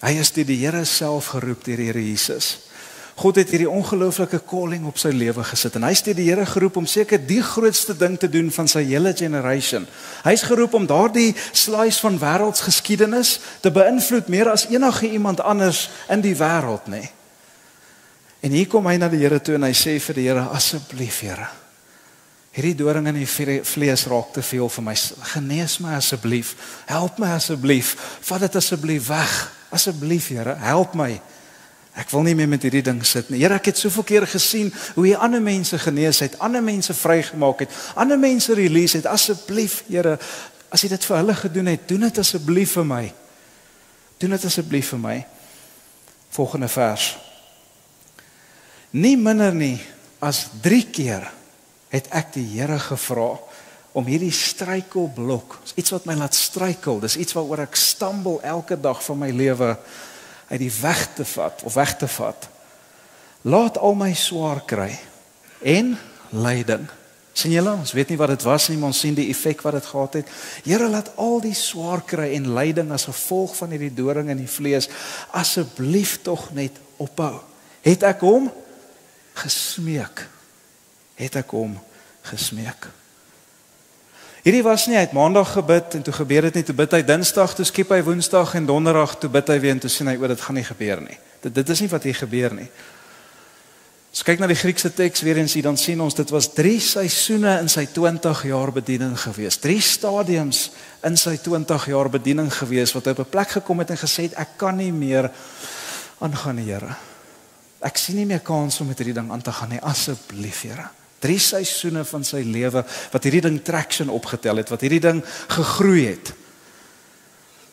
Hy is deur die Here self geroep, deur die Here Jesus. God het hierdie ongelooflike calling op sy lewe gesit en hy het deur die Here geroep om seker die grootste ding te doen van sy hele generation. Hy is geroep om daardie slice van wêreldsgeskiedenis te beïnvloed meer as enige iemand anders in die wêreld, nê. En hier kom hy na die Here toe en hy sê vir die Here, asseblief Here, hierdie doring in die vlees raak te veel vir my. Genees my asseblief. Help my asseblief. Vat dit asseblief weg. Asseblief Here, help my. Ek wil nie meer met hierdie ding sit nie. Here, ek het soveel keer gesien hoe jy ander mense genees het, ander mense vrygemaak het, ander mense release het. Asseblief Here, as jy dit vir hulle gedoen het, doen dit asseblief vir my. Doen dit asseblief vir my. Volgende vers. Nie minder nie as 3 keer het ek die Here gevra om hierdie struikelblok, iets wat my laat struikel, dis iets waaroor ek stumble elke dag van my lewe, uit die weg te vat. Laat al my swaar kry en lyding. Sien julle, ons weet nie wat dit was nie, maar ons sien die effek wat dit gehad het. Here, laat al die swaar kry en lyding as gevolg van hierdie doring in die vlees asseblief tog net ophou. Het ek hom gesmeek? Het ek hom gesmeek? Hierdie was nie, hy het maandag gebid en toe gebeur dit nie, toe bid hy dinsdag, toe skiep hy woensdag en donderdag, toe bid hy weer en toe sien hy, dit gaan nie gebeur nie. Dit is nie wat hier gebeur nie. As kyk na die Griekse teks weer eens, dan sien ons, dit was 3 seisoene in sy 20 jaar bediening gewees. 3 stadiums in sy 20 jaar bediening gewees, wat hy op 'n plek gekom het en gesê het, ek kan nie meer aangaan nie, Here. Ek sien nie meer kans om met hierdie ding aan te gaan nie, asseblief Here. 3 seisoene van sy lewe, wat hierdie ding traction opgetel het, wat hierdie ding gegroei het,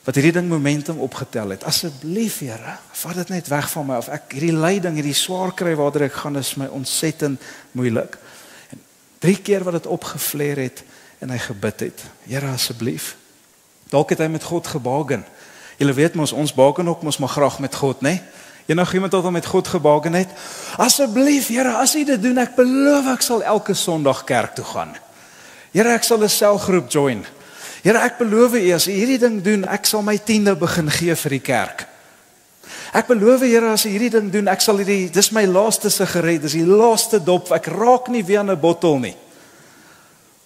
wat hierdie ding momentum opgetel het. Asseblief Here, vat dit net weg van my, of ek hierdie lyding, hierdie swaar kry waartoe ek gaan, is my ontsettend moeilik. En 3 keer wat dit opgeflair het, en hy gebid het, Here asseblief. Dalk het hy met God gebaken. Julle weet mos, ons baken ook mos maar graag met God, né? Iemand wat al met God gebaken het. Asseblief, Here, as U dit doen, ek beloof ek sal elke Sondag kerk toe gaan. Here, ek sal 'n selgroep join. Here, ek beloof U, as U hierdie ding doen, ek sal my 10de begin gee vir die kerk. Ek beloof, Here, as U hierdie ding doen, ek sal dis my laaste sigaret, dis die laaste dop, ek raak nie weer aan 'n bottel nie.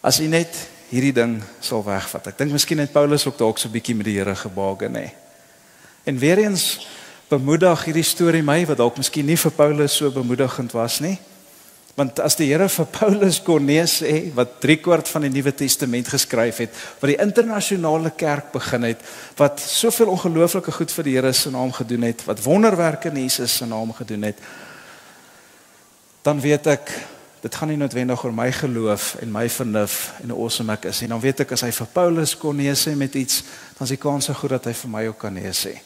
As U net hierdie ding sal wegvat. Ek dink miskien het Paulus ook dalk so 'n bietjie met die Here gebaken, hè. En weer eens bemoedig hierdie storie my, wat dalk miskien nie vir Paulus so bemoedigend was nie. Want as die Here vir Paulus kon sê, wat 3/4 van die Nuwe Testament geskryf het, wat die internasionale kerk begin het, wat soveel ongelooflike goed vir die Here se naam gedoen het, wat wonderwerke in Jesus se naam gedoen het, dan weet ek, dit gaan nie noodwendig oor my geloof en my vernuf en hoe awesome ek is. En dan weet ek, as hy vir Paulus kon sê met iets, dan is die kans so goed dat hy vir my ook kan sê.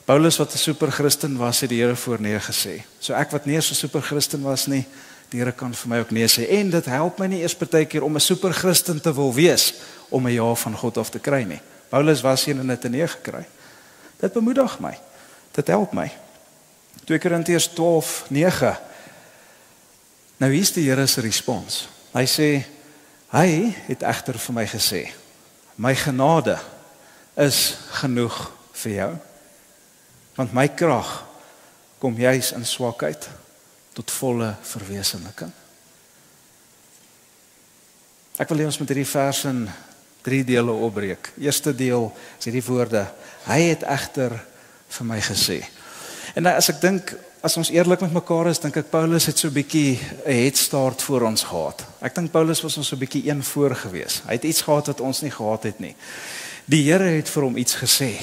Paulus wat 'n superchristen was, het die Here voor nee gesê. So ek wat nie so 'n superchristen was nie, die Here kan vir my ook nee sê. En dit help my nie eers partykeer om 'n superchristen te wil wees, om 'n ja van God af te kry nie. Paulus was hier en het 'n nee gekry. Dit bemoedig my. Dit help my. 2 Korintiërs 12:9. Nou hier is die Here se respons. Hy sê, hy het egter vir my gesê, my genade is genoeg vir jou. Want my krag kom juis in swakheid tot volle verwesenliking. Ek wil hê ons moet hierdie vers in 3 dele opbreek. Eerste deel is hierdie woorde, hy het egter vir my gesê. En as ek dink, as ons eerlik met mekaar is, dink ek Paulus het so 'n bietjie 'n head start voor ons gehad. Ek dink Paulus was ons so 'n bietjie een voor gewees. Hy het iets gehad wat ons nie gehad het nie. Die Here het vir hom iets gesê.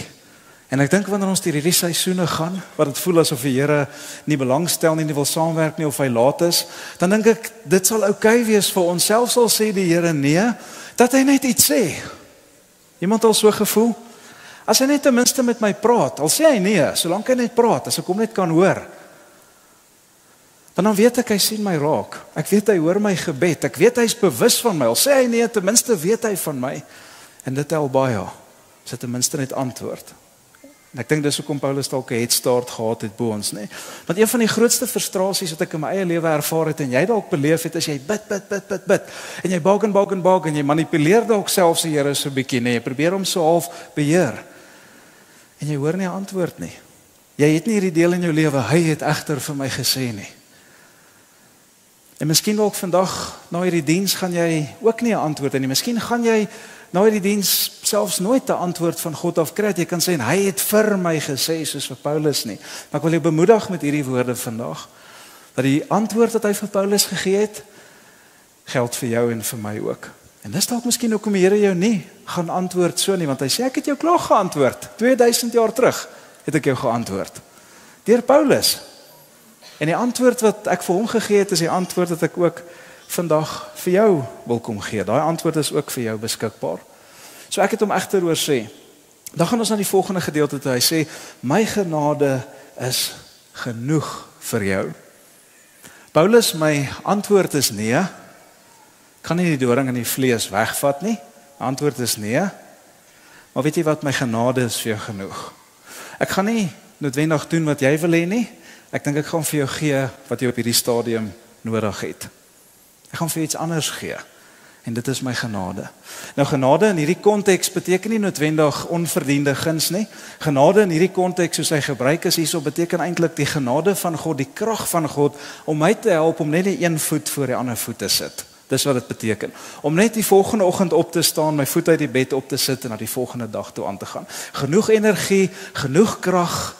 En ek dink wanneer ons deur hierdie seisoene gaan, wat dit voel asof die Here nie belangstel nie wil saamwerk nie, of hy laat is, dan dink ek, dit sal oukei wees vir ons, selfs al sê die Here nee, dat hy net iets sê. Iemand al so gevoel? As hy net ten minste met my praat, al sê hy nee, solank hy net praat, as ek hom net kan hoor, dan weet ek, hy sien my raak. Ek weet hy hoor my gebed, ek weet hy is bewus van my, al sê hy nee, ten minste weet hy van my, en dit tel baie, so ten minste net antwoord. En ek dink dis hoekom Paulus dalk 'n head start gehad het bo ons, nê? Want een van die grootste frustrasies wat ek in my eie lewe ervaar het en jy dalk beleef het, is jy bid en jy baken en jy manipuleer dalk selfs die Here so 'n bietjie, nê? Jy probeer hom so half beheer. En jy hoor nie 'n antwoord nie. Jy het nie hierdie deel in jou lewe, hy het egter vir my gesê nie. En miskien dalk vandag na hierdie diens gaan jy ook nie 'n antwoord hê nie. Miskien gaan jy na hierdie diens selfs nooit 'n antwoord van God af kry. Jy kan sê, hy het vir my gesê, soos vir Paulus nie. Maar ek wil jou bemoedig met hierdie woorde vandag, dat die antwoord wat hy vir Paulus gegee het, geld vir jou en vir my ook. En dis dalk miskien hoekom die Here jou nie gaan antwoord so nie, want hy sê, ek het jou klaar geantwoord. 2000 jaar terug het ek jou geantwoord. Deur Paulus. En die antwoord wat ek vir hom gegee het, is die antwoord wat ek ook vandag vir jou wil kom gee. Daai antwoord is ook vir jou beskikbaar. So ek het hom egter oor sê. Dan gaan ons na die volgende gedeelte toe. Hy sê, my genade is genoeg vir jou. Paulus, my antwoord is nee. Ek kan nie die doring in die vlees wegvat nie. My antwoord is nee. Maar weet jy wat, my genade is vir jou genoeg. Ek gaan nie noodwendig doen wat jy wil hê nie. Ek dink ek gaan vir jou gee wat jy op hierdie stadium nodig het. Ek gaan vir iets anders gee. En dit is my genade. Nou genade in hierdie konteks beteken nie noodwendig onverdiende guns nie. Genade in hierdie konteks soos hy gebruik is hierso beteken eintlik die genade van God, die krag van God om my te help om net die een voet voor die ander voet te sit. Dis wat dit beteken. Om net die volgende oggend op te staan, my voet uit die bed op te sit en na die volgende dag toe aan te gaan. Genoeg energie, genoeg krag,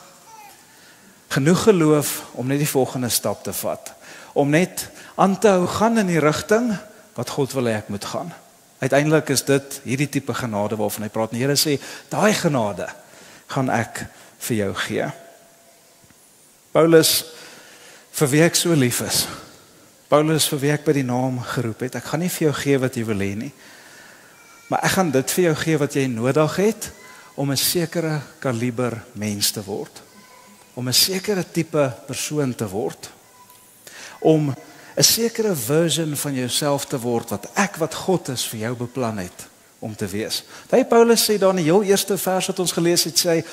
genoeg geloof om net die volgende stap te vat. Om net aan te hou gaan in die rigting wat God wil hê ek moet gaan. Uiteindelik is dit hierdie tipe genade waarvan hy praat. Die Here sê, daai genade gaan ek vir jou gee. Paulus, vir wie ek so lief is. Paulus, vir wie ek by die naam geroep het. Ek gaan nie vir jou gee wat jy wil hê nie. Maar ek gaan dit vir jou gee wat jy nodig het om 'n sekere kaliber mens te word. Om 'n sekere tipe persoon te word. Om 'n sekere version van jouself te word wat God is vir jou beplan het om te wees. Daai Paulus sê daar in die heel eerste vers wat ons gelees het, sê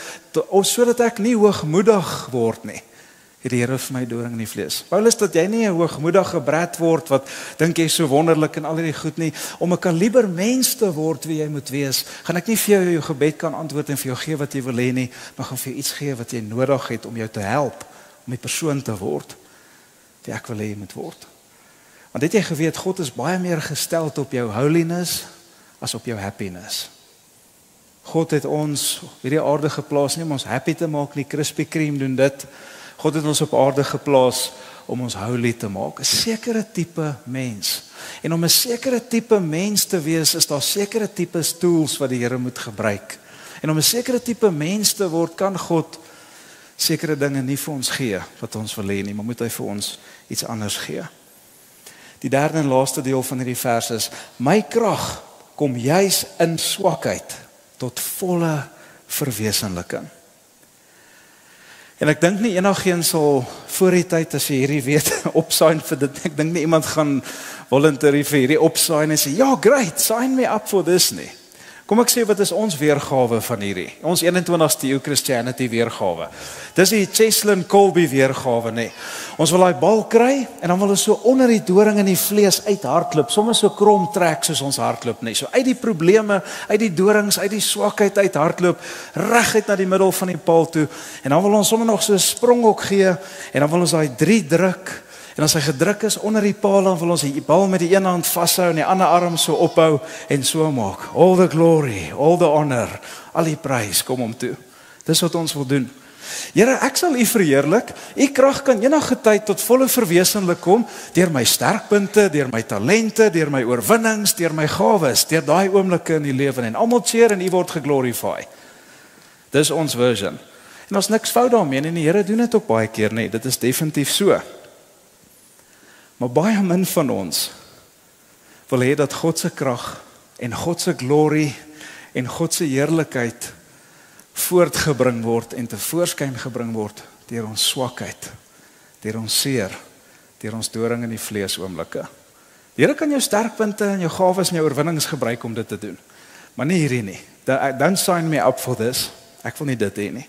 sodat ek nie hoogmoedig word nie, het die Here vir my doring in die vlees. Paulus, dat jy nie 'n hoogmoedige brat word wat dink jy so wonderlik en al hierdie goed nie, om 'n kaliber mens te word wie jy moet wees, gaan ek nie vir jou gebed kan antwoord en vir jou gee wat jy wil hê nie, maar gaan vir jou iets gee wat jy nodig het om jou te help om die persoon te word wie ek wil hê jy moet word. Want het jy geweet, God is baie meer gestel op jou holiness as op jou happiness. God het ons hierdie aarde geplaas nie om ons happy te maak nie, Krispy Kreme doen dit. God het ons op aarde geplaas om ons holy te maak, 'n sekere tipe mens. En om 'n sekere tipe mens te wees, is daar sekere tipe tools wat die Here moet gebruik. En om 'n sekere tipe mens te word, kan God sekere dinge nie vir ons gee wat ons wil hê nie, maar moet hy vir ons iets anders gee. Die derde en laaste deel van hierdie vers is: my krag kom juis in swakheid tot volle verwesenliking. En ek dink nie enigiemand sal voor die tyd, as jy hierdie weet, opsign vir dit. Ek dink nie iemand gaan volunteer vir hierdie opsign en sê, ja, great, sign me up for this nie. Kom ek sê, wat is ons weergawe van hierdie? Ons 21ste eeu Christianity weergawe. Dis die Cheslin Colby weergawe, nee. Ons wil daai bal kry, en dan wil ons so onder die doring in die vlees uithardloop, soms so krom trek soos ons hardloop, nee. So uit die probleme, uit die dorings, uit die swakheid uithardloop, reguit na die middel van die paal toe, en dan wil ons sommer nog so 'n spronghok gee, en dan wil ons daai 3 druk, en as hy gedruk is onder die paal, dan wil ons die bal met die een hand vashou en die ander arm so ophou en so maak. All the glory, all the honor, al die prys kom hom toe. Dis wat ons wil doen. Here, ek sal U verheerlik. U krag kan enige tyd tot volle verwesenlik kom deur my sterkpunte, deur my talente, deur my oorwinnings, deur my gawes, deur daai oomblikke in die lewe, en almal cheer en U word geglorify. Dis ons version. En ons niks fout daarmee nie, en die Here doen dit ook baie keer, nee, dit is definitief so. Maar baie min van ons wil hê dat God se krag en God se glory en God se heerlikheid voortgebring word en tevoorskyn gebring word deur ons swakheid, deur ons seer, deur ons doring in die vlees oomblikke. Die Here kan jou sterkpunte en jou gawes en jou oorwinnings gebruik om dit te doen. Maar nie hierdie nie. Don't sign me up for this. Ek wil nie dit hê nie.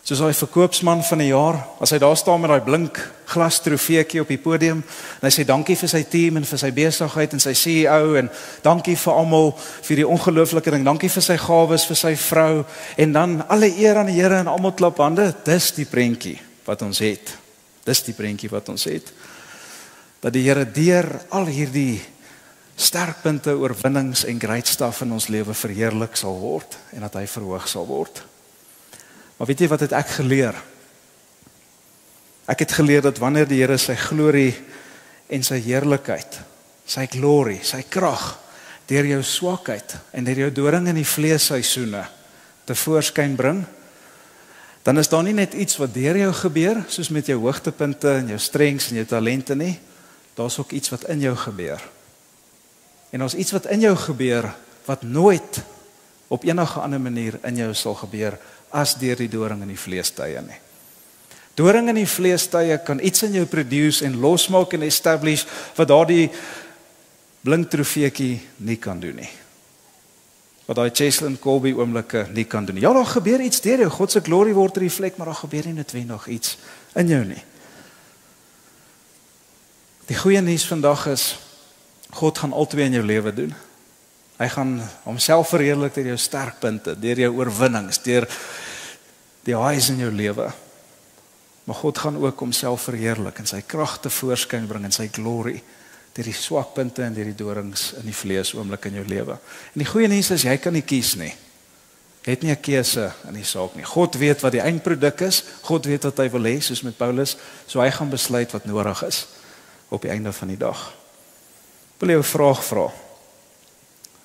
Soos hy verkoopsman van die jaar, as hy daar staan met daai blink glas trofeetjie op die podium, en hy sê dankie vir sy team en vir sy besigheid en sy CEO, en dankie vir almal vir die ongelooflike ding, dankie vir sy gawes, vir sy vrou, en dan alle eer aan die Here en almal klap hande. Dis die prentjie wat ons het. Dis die prentjie wat ons het. Dat die Here deur al hierdie sterkpunte, oorwinnings en great stuff in ons lewe verheerlik sal word en dat hy verhoog sal word. Maar weet jy wat het ek geleer? Ek het geleer dat wanneer die Here sy glorie en sy heerlikheid, sy glorie, sy krag, deur jou swakheid en deur jou doring in die vleesseisoene tevoorskyn bring, dan is daar nie net iets wat deur jou gebeur, soos met jou hoogtepunte en jou strengths en jou talente nie, daar's ook iets wat in jou gebeur. En daar's iets wat in jou gebeur, wat nooit op enige ander manier in jou sal gebeur, as deur die doring in die vleestye nie. Doring in die vleestye kan iets in jou produce en losmaak en establish wat daardie blink trofeetjie nie kan doen nie. Wat daai Cheslin Colby oomblikke nie kan doen nie. Ja, daar gebeur iets deur jou, God se glorie word reflek, maar daar gebeur nie noodwendig iets in jou nie. Die goeie nuus vandag is, God gaan altwee in jou lewe doen. Hy gaan homself verheerlik deur jou sterkpunte, deur jou oorwinnings, deur die highs in jou lewe. Maar God gaan ook homself verheerlik en sy krag tevoorskyn bring en sy glorie deur die swakpunte en deur die dorings in die vlees oomblik in jou lewe. En die goeie nuus is, jy kan nie kies nie. Jy het nie 'n keuse in die saak nie. God weet wat die eindproduk is, God weet wat hy wil hê, soos met Paulus, so hy gaan besluit wat nodig is op die einde van die dag. Ek wil jou 'n vraag vra.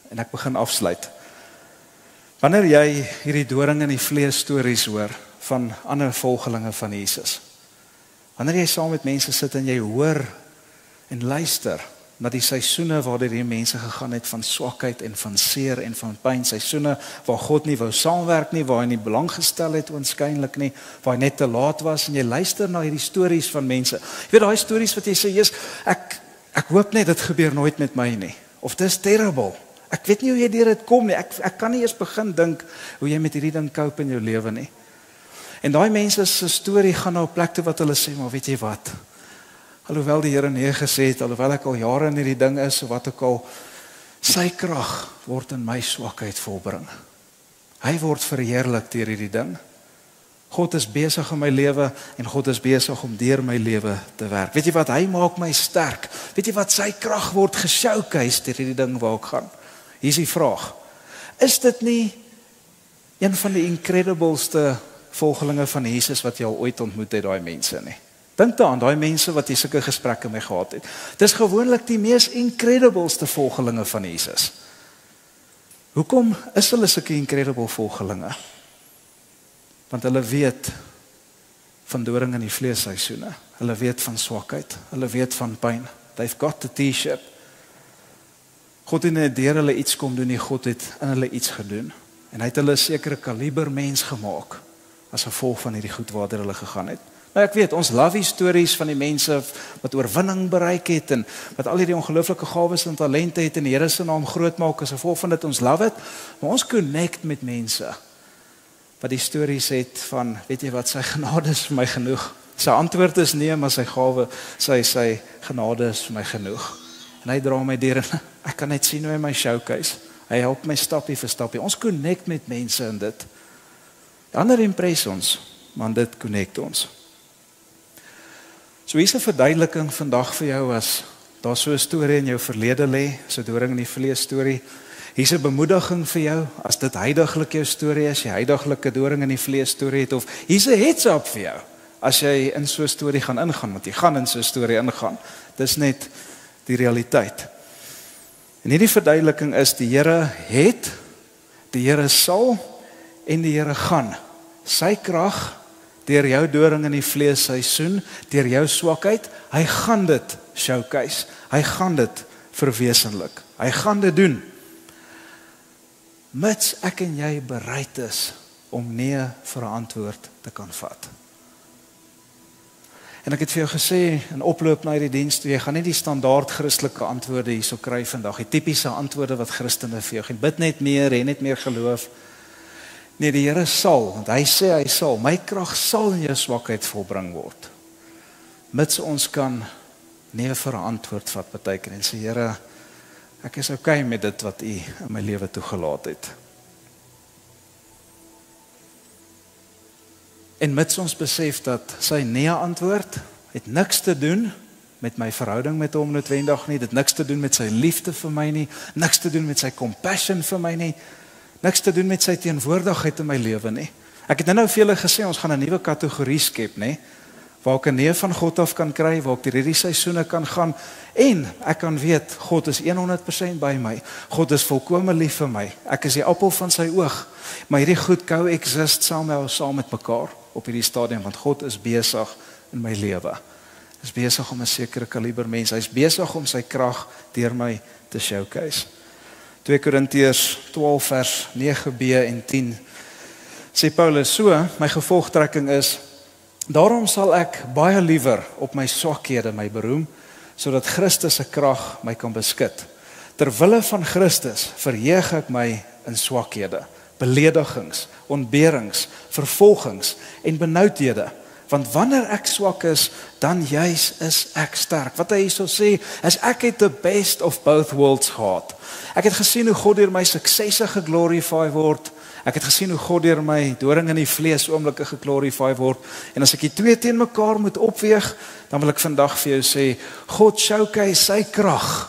En ek begin afsluit. Wanneer jy hierdie doring in die vlees stories hoor van ander volgelinge van Jesus, wanneer jy saam met mense sit en jy hoor en luister na die seisoene waar die mense gegaan het van swakheid en van seer en van pyn, seisoene waar God nie wou saamwerk nie, waar hy nie belang gestel het oënskynlik nie, waar hy net te laat was, en jy luister na hierdie stories van mense. Jy weet daai stories wat jy sê, Jesus, ek hoop net dit gebeur nooit met my nie. Of dis terrible. Ek weet nie hoe jy deur dit kom nie. Ek kan nie eens begin dink hoe jy met hierdie ding cope in jou lewe nie. En daai mense se storie gaan na 'n plek toe wat hulle sê, maar weet jy wat? Alhoewel die Here nee gesê het, alhoewel ek al jare in hierdie ding is, of wat ook al, sy krag word in my swakheid volbring. Hy word verheerlik deur hierdie ding. God is besig in my lewe en God is besig om deur my lewe te werk. Weet jy wat? Hy maak my sterk. Weet jy wat? Sy krag word geshowcase deur hierdie ding waar ek gaan. Hier is die vraag. Is dit nie een van die incredibleste volgelinge van Jesus wat jy al ooit ontmoet het, daai mense nie? Dink daaraan, daai mense wat jy sulke gesprekke mee gehad het. Dis gewoonlik die mees incredibleste volgelinge van Jesus. Hoekom is hulle sulke incredible volgelinge? Want hulle weet van doring in die vleesseisoene. Hulle weet van swakheid. Hulle weet van pyn. They've got the t-shirt. God het nie deur hulle iets kom doen nie, God het in hulle iets gedoen. En hy het hulle 'n sekere kaliber mens gemaak as gevolg van hierdie goed waartoe hulle gegaan het. Nou ek weet, ons love stories van die mense wat oorwinning bereik het en wat al hierdie ongelooflike gawes en talente het en die Here se naam groot maak as gevolg van dit, ons love dit. Maar ons connect met mense wat die stories het van, weet jy wat, sy genade is vir my genoeg. Sy antwoord is nee, maar sy gawe, sy genade is vir my genoeg. En hy dra my deur en ek kan net sien hoe hy my showcase. Hy help my stappie vir stappie. Ons connect met mense in dit. Die ander impress ons, maar dit connect ons. So hier is 'n verduideliking vandag vir jou as daar so 'n storie in jou verlede lê, so 'n doring in die vlees storie. Hier's 'n bemoediging vir jou as dit heidaglik jou storie is, jy heidaglike doring in die vlees storie het, of hier's 'n heads up vir jou as jy in so 'n storie gaan ingaan, want jy gaan in so 'n storie ingaan. Dis net die realiteit. En hierdie verduideliking is die Here het, die Here sal en die Here gaan. Sy krag deur jou doring in die vleesseisoen, deur jou swakheid, hy gaan dit showcase. Hy gaan dit verwesenlik. Hy gaan dit doen. Mits ek en jy bereid is om nee vir 'n antwoord te kan vat. En ek het vir jou gesê in oploop na hierdie diens, jy gaan nie die standaard Christelike antwoorde hierso kry vandag, die tipiese antwoorde wat Christene vir jou gee. Bid net meer, hê net meer geloof. Nee, die Here sal, want hy sê hy sal, my krag sal in jou swakheid volbring word. Mits ons kan nee vir 'n antwoord vat partykeer en sê Here, ek is okay met dit wat U in my lewe toegelaat het. En mits ons besef dat sy nee antwoord het niks te doen met my verhouding met hom noodwendig nie, dit niks te doen met sy liefde vir my nie, niks te doen met sy compassion vir my nie, niks te doen met sy teenwoordigheid in my lewe nie. Ek het nou vir julle gesê, ons gaan 'n nuwe kategorie skep, nê, waar ek 'n nee van God af kan kry, waar ek deur hierdie seisoene kan gaan, en ek kan weet, God is 100% by my, God is volkome lief vir my, ek is die appel van sy oog, maar hierdie goed coexist saam met mekaar, op hierdie stadium, want God is besig in my lewe. Hy is besig om 'n sekere kaliber mens, hy is besig om sy krag deur my te showcase. 2 Korintiërs 12 vers 9b en 10 sê Paulus so, my gevolgtrekking is, daarom sal ek baie liewer op my swakhede my beroem, sodat Christus se krag my kan beskik. Terwille van Christus verheug ek my in swakhede, beledigings, ontberings, vervolgings en benoudhede. Want wanneer ek swak is, dan juis is ek sterk. Wat hy hierso sê, is ek het the best of both worlds gehad. Ek het gesien hoe God deur my suksesse geglorify word. Ek het gesien hoe God deur my doring in die vlees oomblikke geglorify word. En as ek die twee teen mekaar moet opweeg, dan wil ek vandag vir jou sê, God showcase sy krag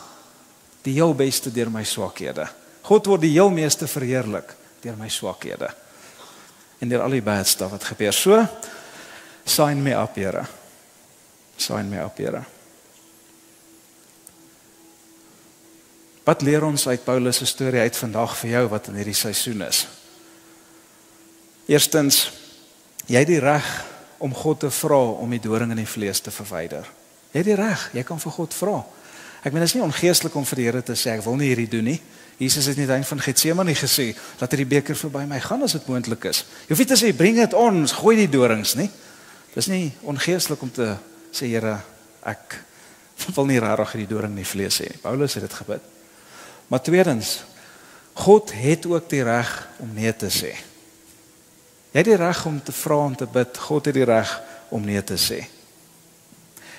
die heel beste deur my swakhede. God word die heel meeste verheerlik deur my swakhede. En deur al die bad stuff wat gebeur. So, sign me up, Here. Sign me up, Here. Wat leer ons uit Paulus se storie uit vandag vir jou wat in hierdie seisoen is? Eerstens, jy het die reg om God te vra om die doring in die vlees te verwyder. Jy het die reg, jy kan vir God vra. Ek meen, dit is nie ongeestelik om vir die Here te sê, ek wil nie hierdie doen nie. Jesus het nie aan die eind van Getsemane gesê, laat hierdie beker verby my gaan as dit moontlik is. Jy hoef nie te sê, bring dit ons, gooi die dorings nie. Dis nie ongeestelik om te sê, Here, ek wil nie regtig hierdie doring in die vlees hê nie. Paulus het dit gebid. Maar tweedens, God het ook die reg om nee te sê. Jy het die reg om te vra en te bid, God het die reg om nee te sê.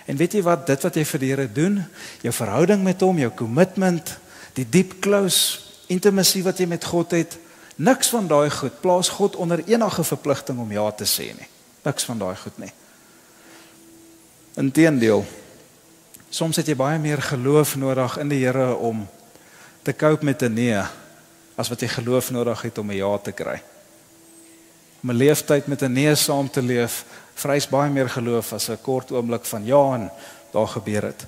En weet jy wat, dit wat jy vir die Here doen, jou verhouding met hom, jou commitment, die diep close intimacy wat jy met God het, niks van daai goed plaas God onder enige verpligting om ja te sê nie. Niks van daai goed nie. Inteendeel, soms het jy baie meer geloof nodig in die Here om te cope met 'n nee, as wat jy geloof nodig het om 'n ja te kry. Om 'n leeftyd met 'n nee saam te leef, vereis baie meer geloof as 'n kort oomblik van ja en daar gebeur het.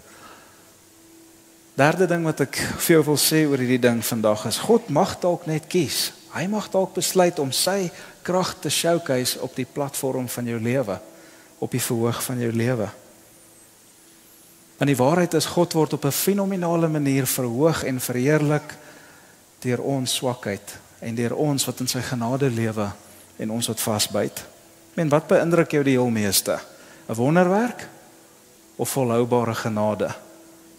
Derde ding wat ek vir jou wil sê oor hierdie ding vandag is, God mag dalk net kies. Hy mag dalk besluit om sy krag te showcase op die platform van jou lewe, op die verhoog van jou lewe. En die waarheid is, God word op 'n fenominale manier verhoog en verheerlik deur ons swakheid en deur ons wat in sy genade lewe en ons wat vasbyt. En wat beïndruk jou die heel meeste? 'n Wonderwerk of volhoubare genade?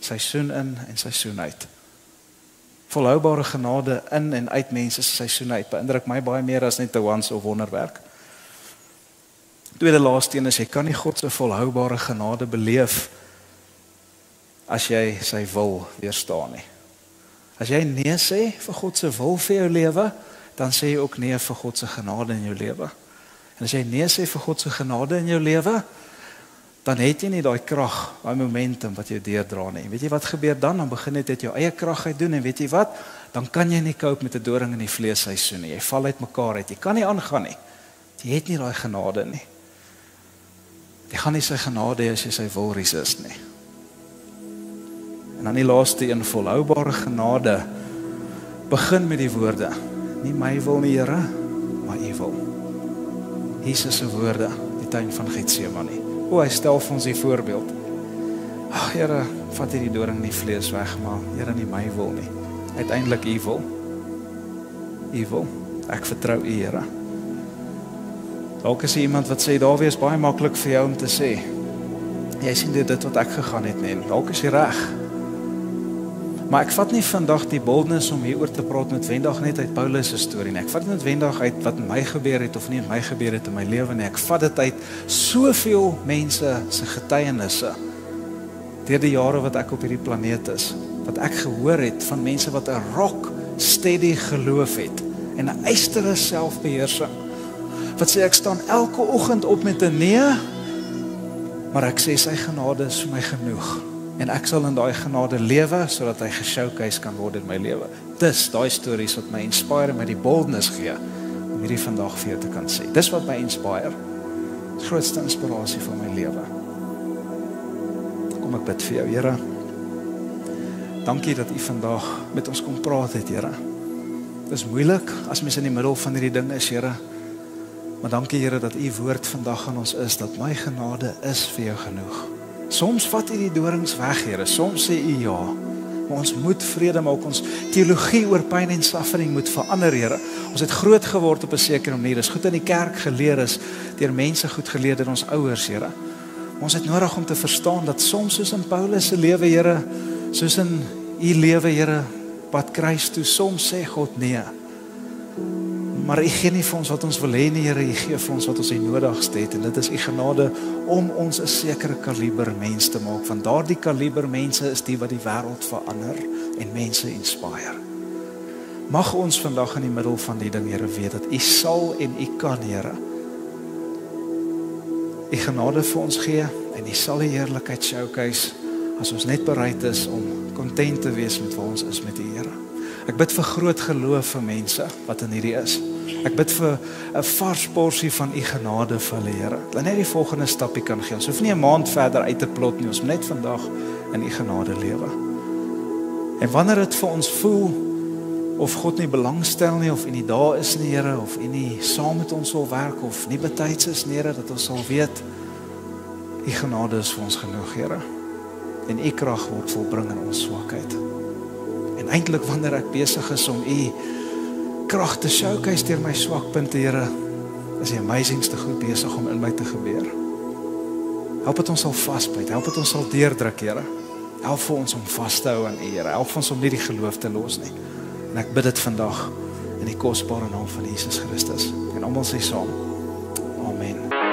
Seisoen in en seisoen uit. Volhoubare genade in en uit mense se seisoen uit beïndruk my baie meer as net 'n once of wonderwerk. Tweede laaste een is, jy kan nie God se volhoubare genade beleef as jy sy wil weerstaan nie. As jy nee sê vir God se wil vir jou lewe, dan sê jy ook nee vir God se genade in jou lewe. En as jy nee sê vir God se genade in jou lewe, dan het jy nie daai krag, daai momentum wat jy deurdra nie. En weet jy wat gebeur dan? Dan begin jy dit jou eie krag uit doen en weet jy wat? Dan kan jy nie cope met 'n doring in die vleesseisoen nie. Jy val uit mekaar uit. Jy kan nie aangaan nie. Jy het nie daai genade nie. Jy gaan nie sy genade hê as jy sy wil resist nie. En dan die laaste een, volhoubare genade, begin met die woorde, nie my wil nie, Here, maar U wil. Jesus se woorde, die tuin van Getsemane. Hy stel vir ons die voorbeeld. Ag Here, vat hierdie doring in die vlees weg, maar Here, nie my wil nie. Uiteindelik U wil. U wil. Ek vertrou U, Here. Dalk is iemand wat sê, daar wees baie maklik vir jou om te sê, jy sien dit wat ek gegaan het, nee, dalk is jy reg. Maar ek vat nie vandag die boldness om hier oor te praat noodwendig net uit Paulus se storie nie. Ek vat noodwendig uit wat met my gebeur het of nie met my gebeur het in my lewe nie. Ek vat dit uit soveel mense se getuienisse deur die jare wat ek op hierdie planeet is. Wat ek gehoor het van mense wat 'n rock steady geloof het en 'n eistere selfbeheersing. Wat sê ek staan elke oggend op met 'n nee, maar ek sê sy genade is vir my genoeg. En ek sal in daai genade lewe, sodat hy geshowcase kan word in my lewe. Dis daai stories wat my inspire en my die boldness gee, om hierdie vandag vir jou te kan sê. Dis wat my inspire. Die grootste inspirasie van my lewe. Kom ek bid vir jou, Here. Dankie dat U vandag met ons kom praat het, Here. Dis moeilik, as mens in die middel van hierdie ding is, Here. Maar dankie, Here, dat U woord vandag aan ons is, dat my genade is vir jou genoeg. Soms vat U die dorings weg, Here. Soms sê U ja. Maar ons moet vrede maak. Ons teologie oor pyn en suffering moet verander, Here. Ons het groot geword op 'n sekere manier. Dis goed in die kerk geleer is, deur mense goed geleer deur ons ouers, Here. Maar ons het nodig om te verstaan dat soms soos in Paulus se lewe, Here, soos in U lewe, Here, pad kruis toe, soms sê God nee. Maar U gee nie vir ons wat ons wil hê nie, Here, U gee vir ons wat ons die nodigste het, en dit is U genade om ons 'n sekere kaliber mens te maak. Want daardie kaliber mense is die wat die wêreld verander en mense inspire. Mag ons vandag in die middel van die ding, Here, weet dat U sal en U kan, Here, U genade vir ons gee en U sal die heerlikheid showcase as ons net bereid is om content te wees met waar ons is met U, Here. Ek bid vir groot geloof vir mense wat in hierdie is. Ek bid vir 'n vars porsie van U genade vir hulle, Here. Dat net die volgende stapie kan gee. Ons hoef nie 'n maand verder uit te plot nie. Ons moet net vandag in U genade lewe. En wanneer dit vir ons voel of God nie belangstel nie, of U nie daar is nie, Here, of U nie saam met ons wil werk, of nie betyds is nie, Here, dat ons sal weet, U genade is vir ons genoeg, Here. En U krag word volbring in ons swakheid. En eintlik wanneer ek besig is om U krag te showcase deur my swakpunte, Here, is die amazingste goed besig om in my te gebeur. Help dit ons sal vasbyt, help dit ons sal deurdruk, Here. Help vir ons om vas te hou aan U, Here. Help ons om nie die geloof te los nie. En ek bid dit vandag in die kosbare naam van Jesus Christus. En almal sê saam. Amen.